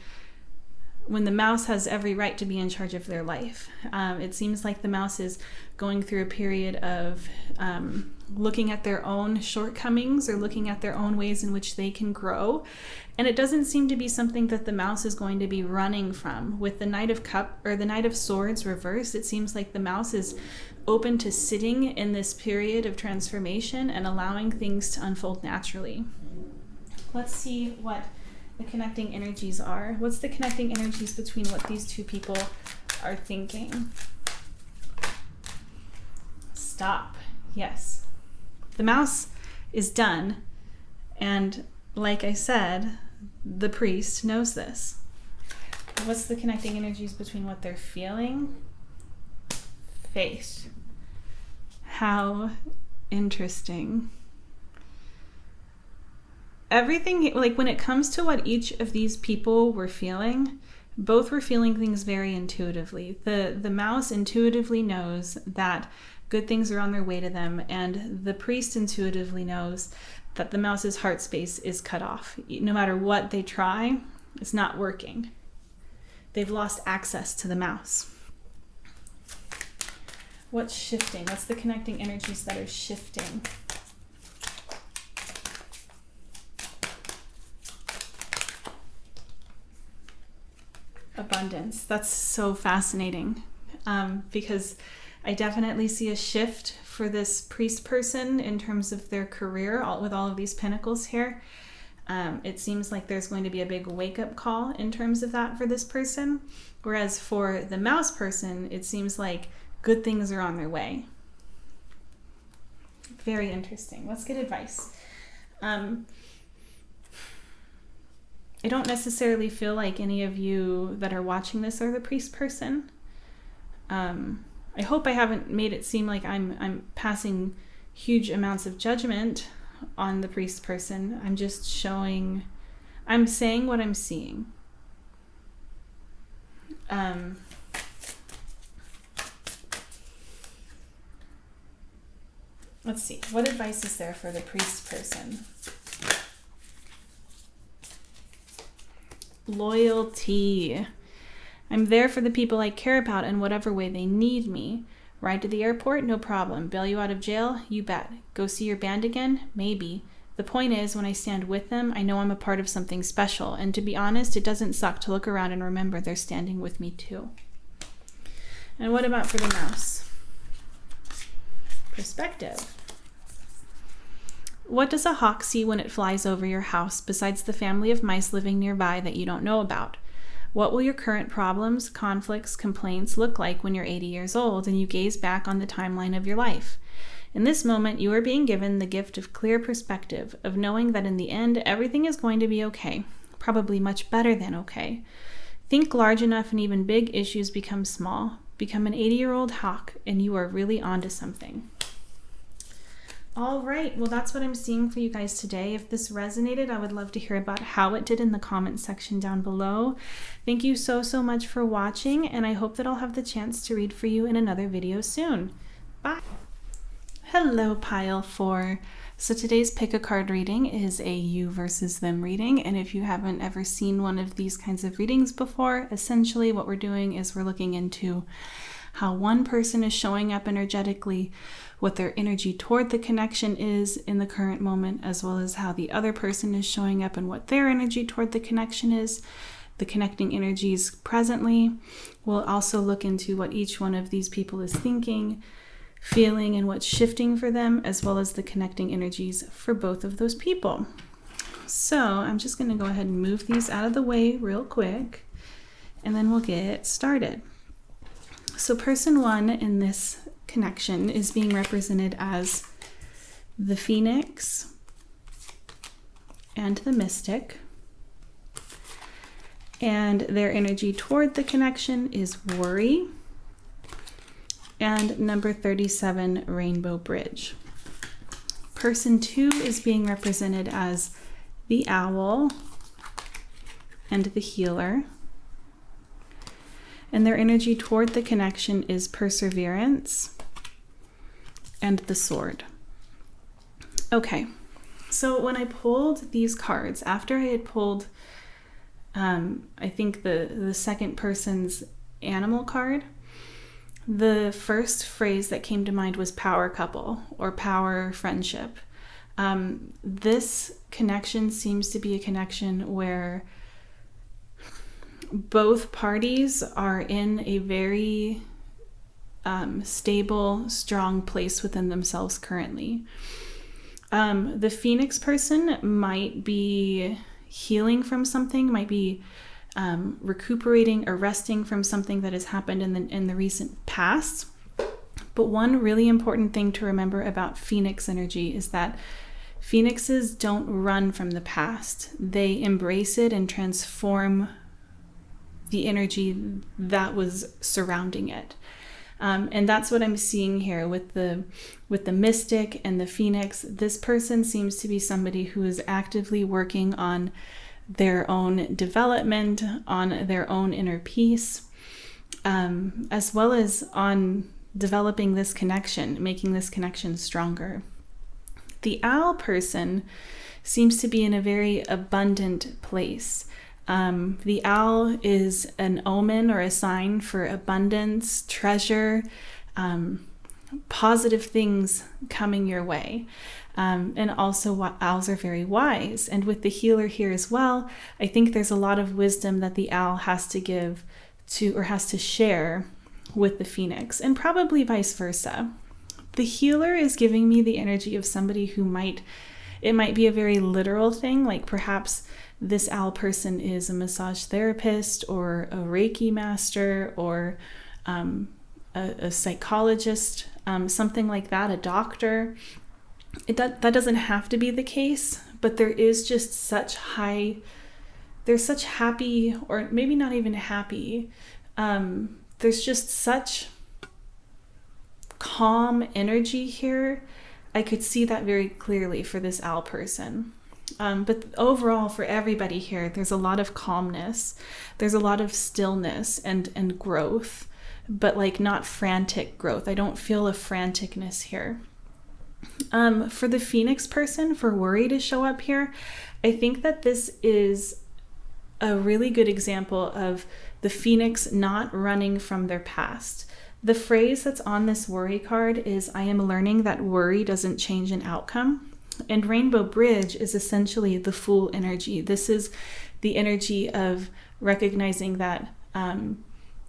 when the mouse has every right to be in charge of their life. It seems like the mouse is going through a period of looking at their own shortcomings or looking at their own ways in which they can grow. And it doesn't seem to be something that the mouse is going to be running from. With the Knight of Swords reversed, it seems like the mouse is open to sitting in this period of transformation and allowing things to unfold naturally. Let's see what the connecting energies are. What's the connecting energies between what these two people are thinking? Stop. Yes. The mouse is done, and like I said, the priest knows this. What's the connecting energies between what they're feeling? Faith. How interesting. Everything, like when it comes to what each of these people were feeling, both were feeling things very intuitively. The mouse intuitively knows that good things are on their way to them, and the priest intuitively knows that the mouse's heart space is cut off. No matter what they try, it's not working. They've lost access to the mouse. What's shifting? What's the connecting energies that are shifting? Abundance. That's so fascinating, because I definitely see a shift for this priest person in terms of their career, with all of these pentacles here. It seems like there's going to be a big wake-up call in terms of that for this person. Whereas for the mouse person, it seems like good things are on their way. Very interesting. Let's get advice. I don't necessarily feel like any of you that are watching this are the priest person. I hope I haven't made it seem like I'm passing huge amounts of judgment on the priest person. I'm just saying what I'm seeing. Let's see. What advice is there for the priest person? Loyalty. I'm there for the people I care about in whatever way they need me. Ride to the airport? No problem. Bail you out of jail? You bet. Go see your band again? Maybe. The point is, when I stand with them, I know I'm a part of something special. And to be honest, it doesn't suck to look around and remember they're standing with me too. And what about for the mouse? Perspective. What does a hawk see when it flies over your house besides the family of mice living nearby that you don't know about? What will your current problems, conflicts, complaints look like when you're 80 years old and you gaze back on the timeline of your life? In this moment, you are being given the gift of clear perspective, of knowing that in the end, everything is going to be okay, probably much better than okay. Think large enough and even big issues become small. Become an 80-year-old hawk and you are really onto something. All right, well, that's what I'm seeing for you guys today. If this resonated, I would love to hear about how it did in the comment section down below. Thank you so much for watching, and I hope that I'll have the chance to read for you in another video soon. Bye. Hello, pile 4. So today's pick a card reading is a you versus them reading, and if you haven't ever seen one of these kinds of readings before, essentially what we're doing is we're looking into how one person is showing up energetically, what their energy toward the connection is in the current moment, as well as how the other person is showing up and what their energy toward the connection is, the connecting energies presently. We'll also look into what each one of these people is thinking, feeling, and what's shifting for them, as well as the connecting energies for both of those people. So I'm just going to go ahead and move these out of the way real quick, and then we'll get started. So person 1 in this connection is being represented as the Phoenix and the Mystic. And their energy toward the connection is worry. And number 37, Rainbow Bridge. Person 2 is being represented as the Owl and the Healer. And their energy toward the connection is perseverance and the Sword. Okay, so when I pulled these cards, after I had pulled I think the second person's animal card, the first phrase that came to mind was power couple or power friendship. This connection seems to be a connection where both parties are in a very stable, strong place within themselves currently. The Phoenix person might be healing from something, might be recuperating or resting from something that has happened in the recent past. But one really important thing to remember about Phoenix energy is that Phoenixes don't run from the past. They embrace it and transform the energy that was surrounding it. And that's what I'm seeing here with the mystic and the Phoenix. This person seems to be somebody who is actively working on their own development, on their own inner peace, as well as on developing this connection, making this connection stronger. The owl person seems to be in a very abundant place. The owl is an omen or a sign for abundance, treasure, positive things coming your way. And also owls are very wise. And with the healer here as well, I think there's a lot of wisdom that the owl has to give to, or has to share with the Phoenix, and probably vice versa. The healer is giving me the energy of somebody who it might be a very literal thing, like perhaps this owl person is a massage therapist or a Reiki master or a psychologist, something like that, a doctor. That doesn't have to be the case, but there is just there's such happy, or maybe not even happy, there's just such calm energy here. I could see that very clearly for this owl person. But overall, for everybody here, there's a lot of calmness. There's a lot of stillness and growth, but like not frantic growth. I don't feel a franticness here. For the Phoenix person, for worry to show up here, I think that this is a really good example of the Phoenix not running from their past. The phrase that's on this worry card is, I am learning that worry doesn't change an outcome. And Rainbow Bridge is essentially the Fool energy. This is the energy of recognizing that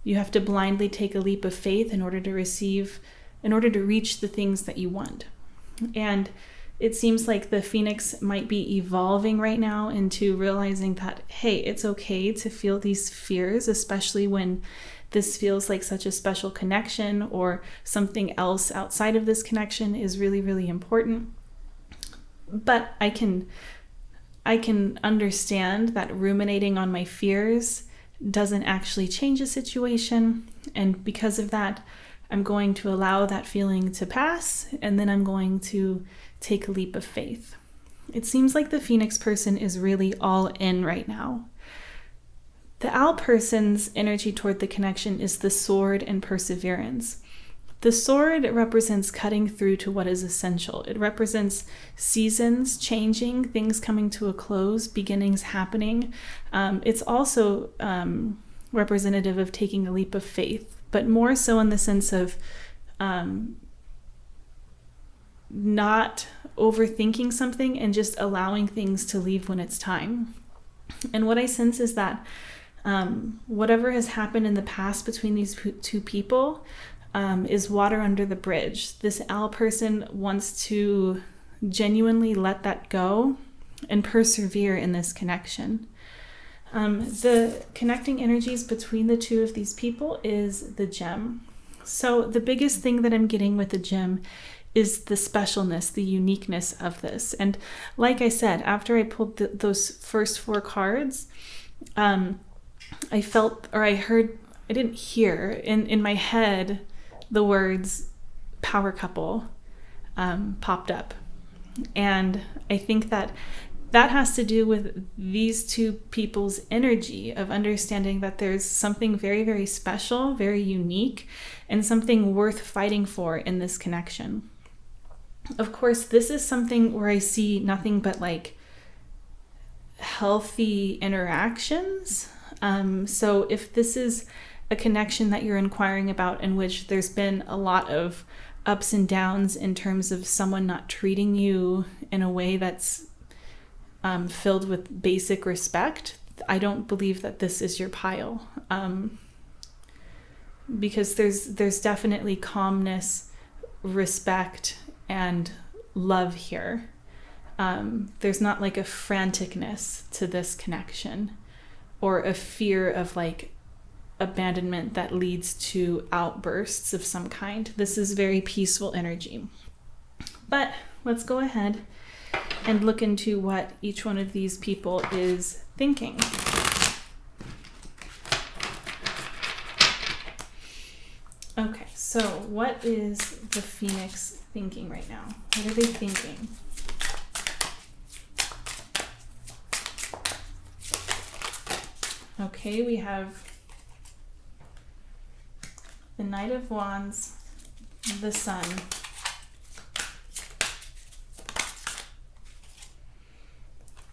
you have to blindly take a leap of faith in order to reach the things that you want. And it seems like the Phoenix might be evolving right now into realizing that, hey, it's okay to feel these fears, especially when this feels like such a special connection or something else outside of this connection is really, really important. But I can understand that ruminating on my fears doesn't actually change the situation. And because of that, I'm going to allow that feeling to pass, and then I'm going to take a leap of faith. It seems like the Phoenix person is really all in right now. The owl person's energy toward the connection is the sword and perseverance. The sword represents cutting through to what is essential. It represents seasons changing, things coming to a close, beginnings happening. It's also representative of taking a leap of faith, but more so in the sense of not overthinking something and just allowing things to leave when it's time. And what I sense is that whatever has happened in the past between these two people is water under the bridge. This owl person wants to genuinely let that go and persevere in this connection. The connecting energies between the two of these people is the gem. So the biggest thing that I'm getting with the gem is the specialness, the uniqueness of this. And like I said, after I pulled those first 4 cards, I felt, or I heard, I didn't hear in my head, the words power couple popped up. And I think that has to do with these two people's energy of understanding that there's something very, very special, very unique, and something worth fighting for in this connection. Of course, this is something where I see nothing but like healthy interactions. So if this is a connection that you're inquiring about in which there's been a lot of ups and downs in terms of someone not treating you in a way that's filled with basic respect, I don't believe that this is your pile. Because there's definitely calmness, respect, and love here. There's not like a franticness to this connection or a fear of like abandonment that leads to outbursts of some kind. This is very peaceful energy. But let's go ahead and look into what each one of these people is thinking. Okay, so what is the Phoenix thinking right now? What are they thinking? Okay, we have the Knight of Wands, the Sun,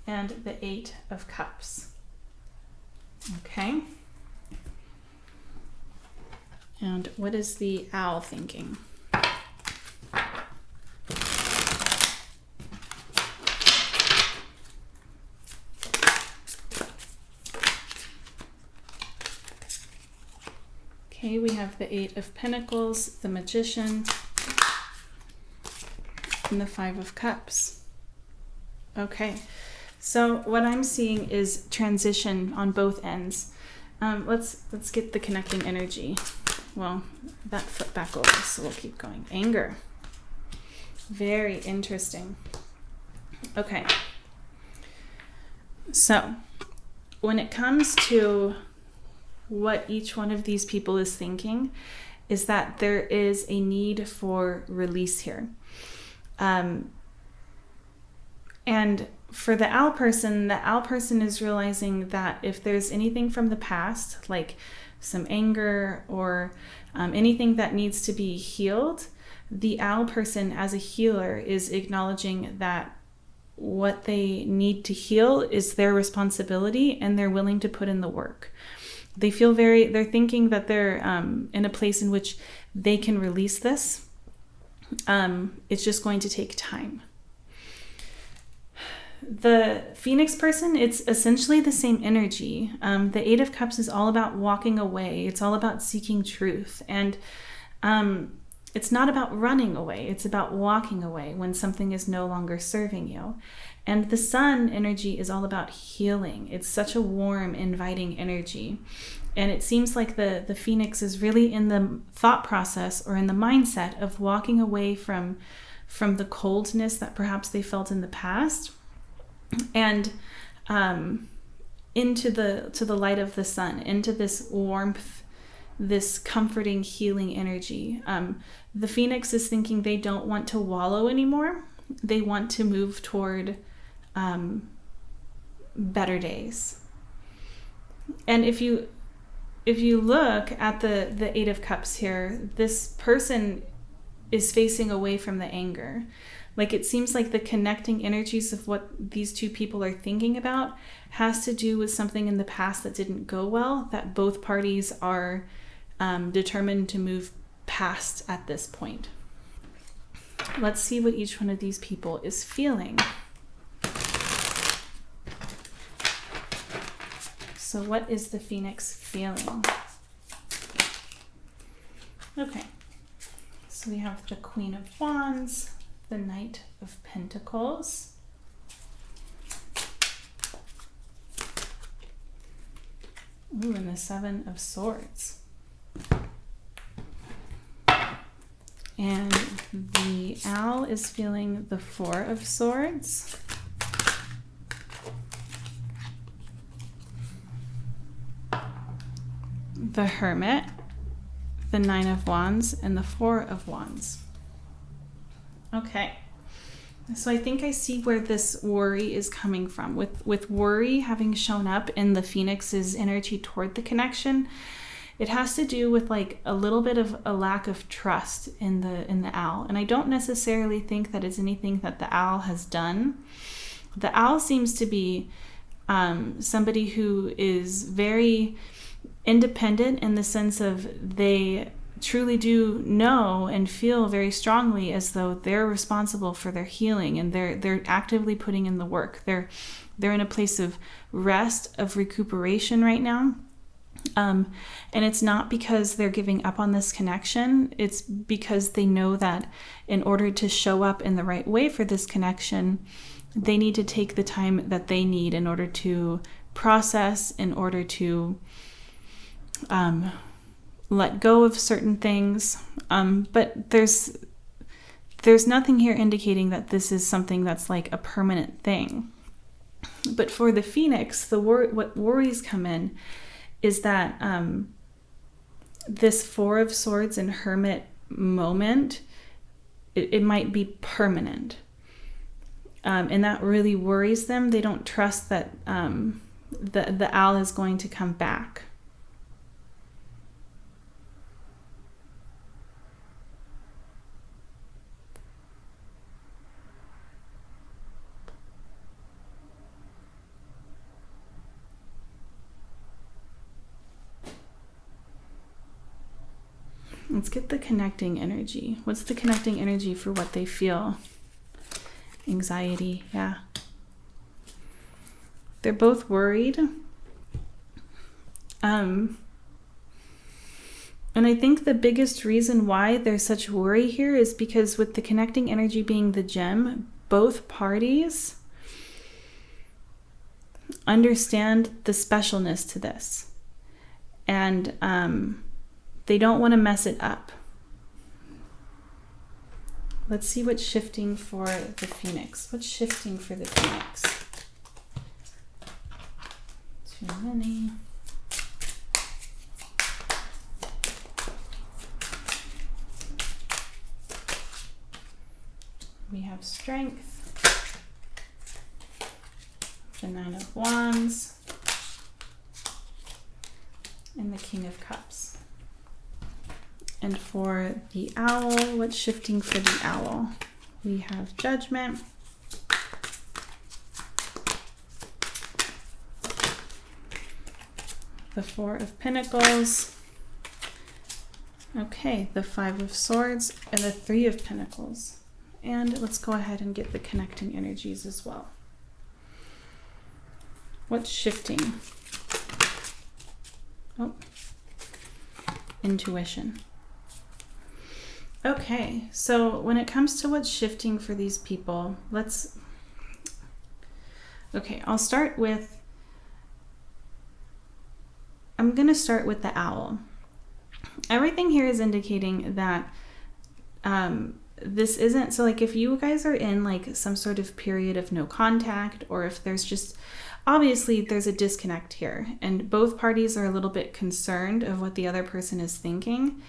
and the Eight of Cups. Okay. And what is the Owl thinking? Okay, we have the Eight of Pentacles, the Magician, and the Five of Cups. Okay, so what I'm seeing is transition on both ends. Let's get the connecting energy. Well, that flipped back over, so we'll keep going. Anger. Very interesting. Okay. So, when it comes to what each one of these people is thinking, is that there is a need for release here. And for the owl person is realizing that if there's anything from the past, like some anger or anything that needs to be healed, the owl person as a healer is acknowledging that what they need to heal is their responsibility and they're willing to put in the work. They feel they're thinking that they're in a place in which they can release this. It's just going to take time. The Phoenix person, it's essentially the same energy. The Eight of Cups is all about walking away. It's all about seeking truth. And it's not about running away. It's about walking away when something is no longer serving you. And the Sun energy is all about healing. It's such a warm, inviting energy. And it seems like the Phoenix is really in the thought process or in the mindset of walking away from the coldness that perhaps they felt in the past, and into the light of the sun, into this warmth, this comforting, healing energy. The Phoenix is thinking they don't want to wallow anymore. They want to move toward better days. And if you look at the Eight of Cups here, this person is facing away from the anger. Like, it seems like the connecting energies of what these two people are thinking about has to do with something in the past that didn't go well, that both parties are determined to move past at this point. Let's see what each one of these people is feeling. So what is the Phoenix feeling? Okay, so we have the Queen of Wands, the Knight of Pentacles, and the Seven of Swords. And the Owl is feeling the Four of Swords. The Hermit, the Nine of Wands, and the Four of Wands. Okay, so I think I see where this worry is coming from. With worry having shown up in the Phoenix's energy toward the connection, it has to do with like a little bit of a lack of trust in the Owl. And I don't necessarily think that it's anything that the Owl has done. The Owl seems to be somebody who is very independent in the sense of they truly do know and feel very strongly as though they're responsible for their healing, and they're actively putting in the work. They're in a place of rest, of recuperation right now. And it's not because they're giving up on this connection. It's because they know that in order to show up in the right way for this connection, they need to take the time that they need in order to process, in order to let go of certain things. But there's nothing here indicating that this is something that's like a permanent thing. But for the Phoenix, what worries come in is that this Four of Swords and Hermit moment, it might be permanent. And that really worries them. They don't trust that the owl is going to come back. Let's get the connecting energy. What's the connecting energy for what they feel? Anxiety, yeah. They're both worried. And I think the biggest reason why there's such worry here is because with the connecting energy being the gem, both parties understand the specialness to this. And they don't want to mess it up. Let's see what's shifting for the Phoenix. What's shifting for the Phoenix? Too many. We have Strength, the Nine of Wands, and the King of Cups. And for the Owl, what's shifting for the Owl? We have Judgment, the Four of Pentacles, okay, the Five of Swords, and the Three of Pentacles. And let's go ahead and get the connecting energies as well. What's shifting? Oh, Intuition. Okay, so when it comes to what's shifting for these people, I'll start with, I'm going to start with the Owl. Everything here is indicating that this isn't, so like if you guys are in like some sort of period of no contact, or if there's just, obviously there's a disconnect here and both parties are a little bit concerned of what the other person is thinking.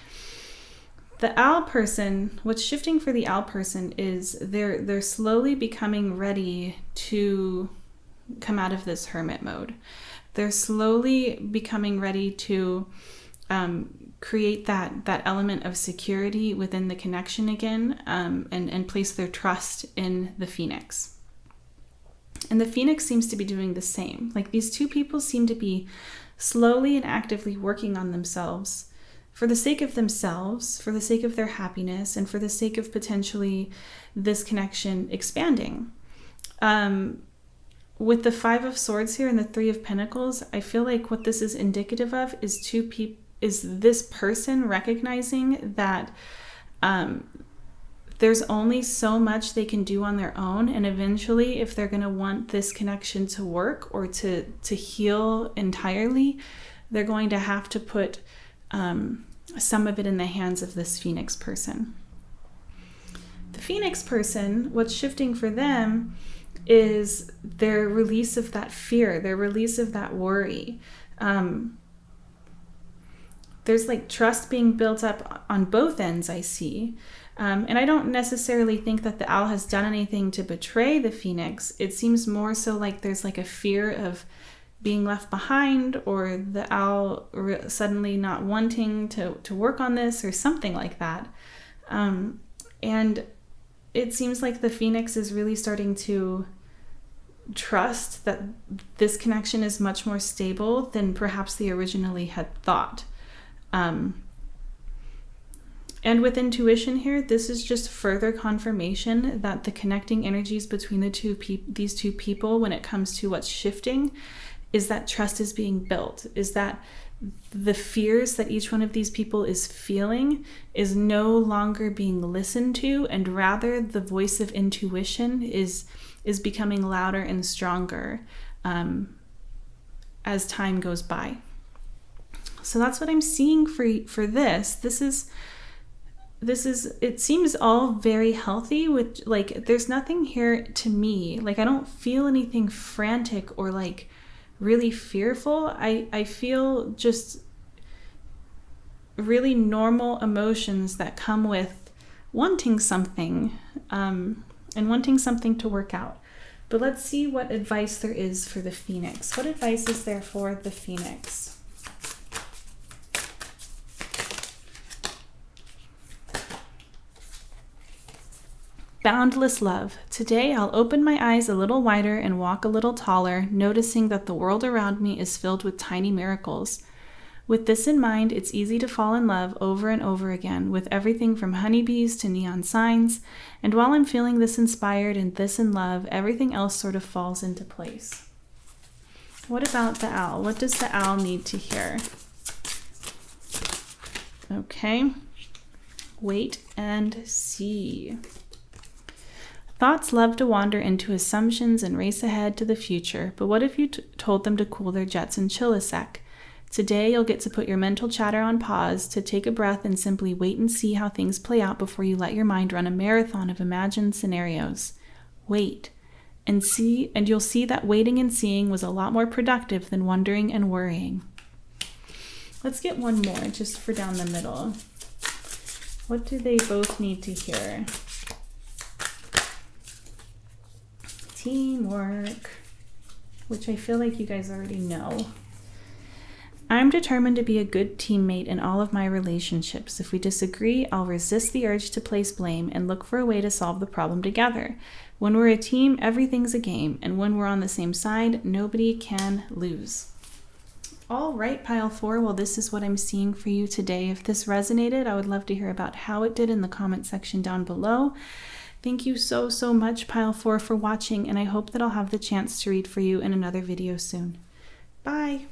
The Owl person, what's shifting for the Owl person is they're slowly becoming ready to come out of this hermit mode. They're slowly becoming ready to create that element of security within the connection again, and place their trust in the Phoenix. And the Phoenix seems to be doing the same. Like these two people seem to be slowly and actively working on themselves for the sake of themselves, for the sake of their happiness, and for the sake of potentially this connection expanding. With the Five of Swords here and the Three of Pentacles, I feel like what this is indicative of is this person recognizing that there's only so much they can do on their own, and eventually if they're going to want this connection to work or to heal entirely, they're going to have to put some of it in the hands of this Phoenix person. The Phoenix person, what's shifting for them is their release of that fear, their release of that worry. There's like trust being built up on both ends, I see. And I don't necessarily think that the Owl has done anything to betray the Phoenix. It seems more so like there's like a fear of being left behind, or the Owl suddenly not wanting to work on this or something like that. And it seems like the Phoenix is really starting to trust that this connection is much more stable than perhaps they originally had thought. And with intuition here, this is just further confirmation that the connecting energies between these two people, when it comes to what's shifting, is that trust is being built, is that the fears that each one of these people is feeling is no longer being listened to, and rather the voice of intuition is becoming louder and stronger as time goes by. So that's what I'm seeing for this. This is, it seems all very healthy, with like, there's nothing here to me. Like, I don't feel anything frantic or like really fearful. I feel just really normal emotions that come with wanting something, and wanting something to work out. But let's see what advice there is for the Phoenix. What advice is there for the Phoenix? Boundless love. Today I'll open my eyes a little wider and walk a little taller, noticing that the world around me is filled with tiny miracles. With this in mind, it's easy to fall in love over and over again, with everything from honeybees to neon signs. And while I'm feeling this inspired and this in love, everything else sort of falls into place. What about the owl? What does the owl need to hear? Okay. Wait and see. Thoughts love to wander into assumptions and race ahead to the future, but what if you told them to cool their jets and chill a sec? Today, you'll get to put your mental chatter on pause, to take a breath and simply wait and see how things play out before you let your mind run a marathon of imagined scenarios. Wait and see, and you'll see that waiting and seeing was a lot more productive than wondering and worrying. Let's get one more just for down the middle. What do they both need to hear? Teamwork, which I feel like you guys already know. I'm determined to be a good teammate in all of my relationships. If we disagree, I'll resist the urge to place blame and look for a way to solve the problem together. When we're a team, everything's a game, and when we're on the same side, nobody can lose. All right, pile 4, well, this is what I'm seeing for you today. If this resonated, I would love to hear about how it did in the comment section down below. Thank you so much, pile 4, for watching, and I hope that I'll have the chance to read for you in another video soon. Bye!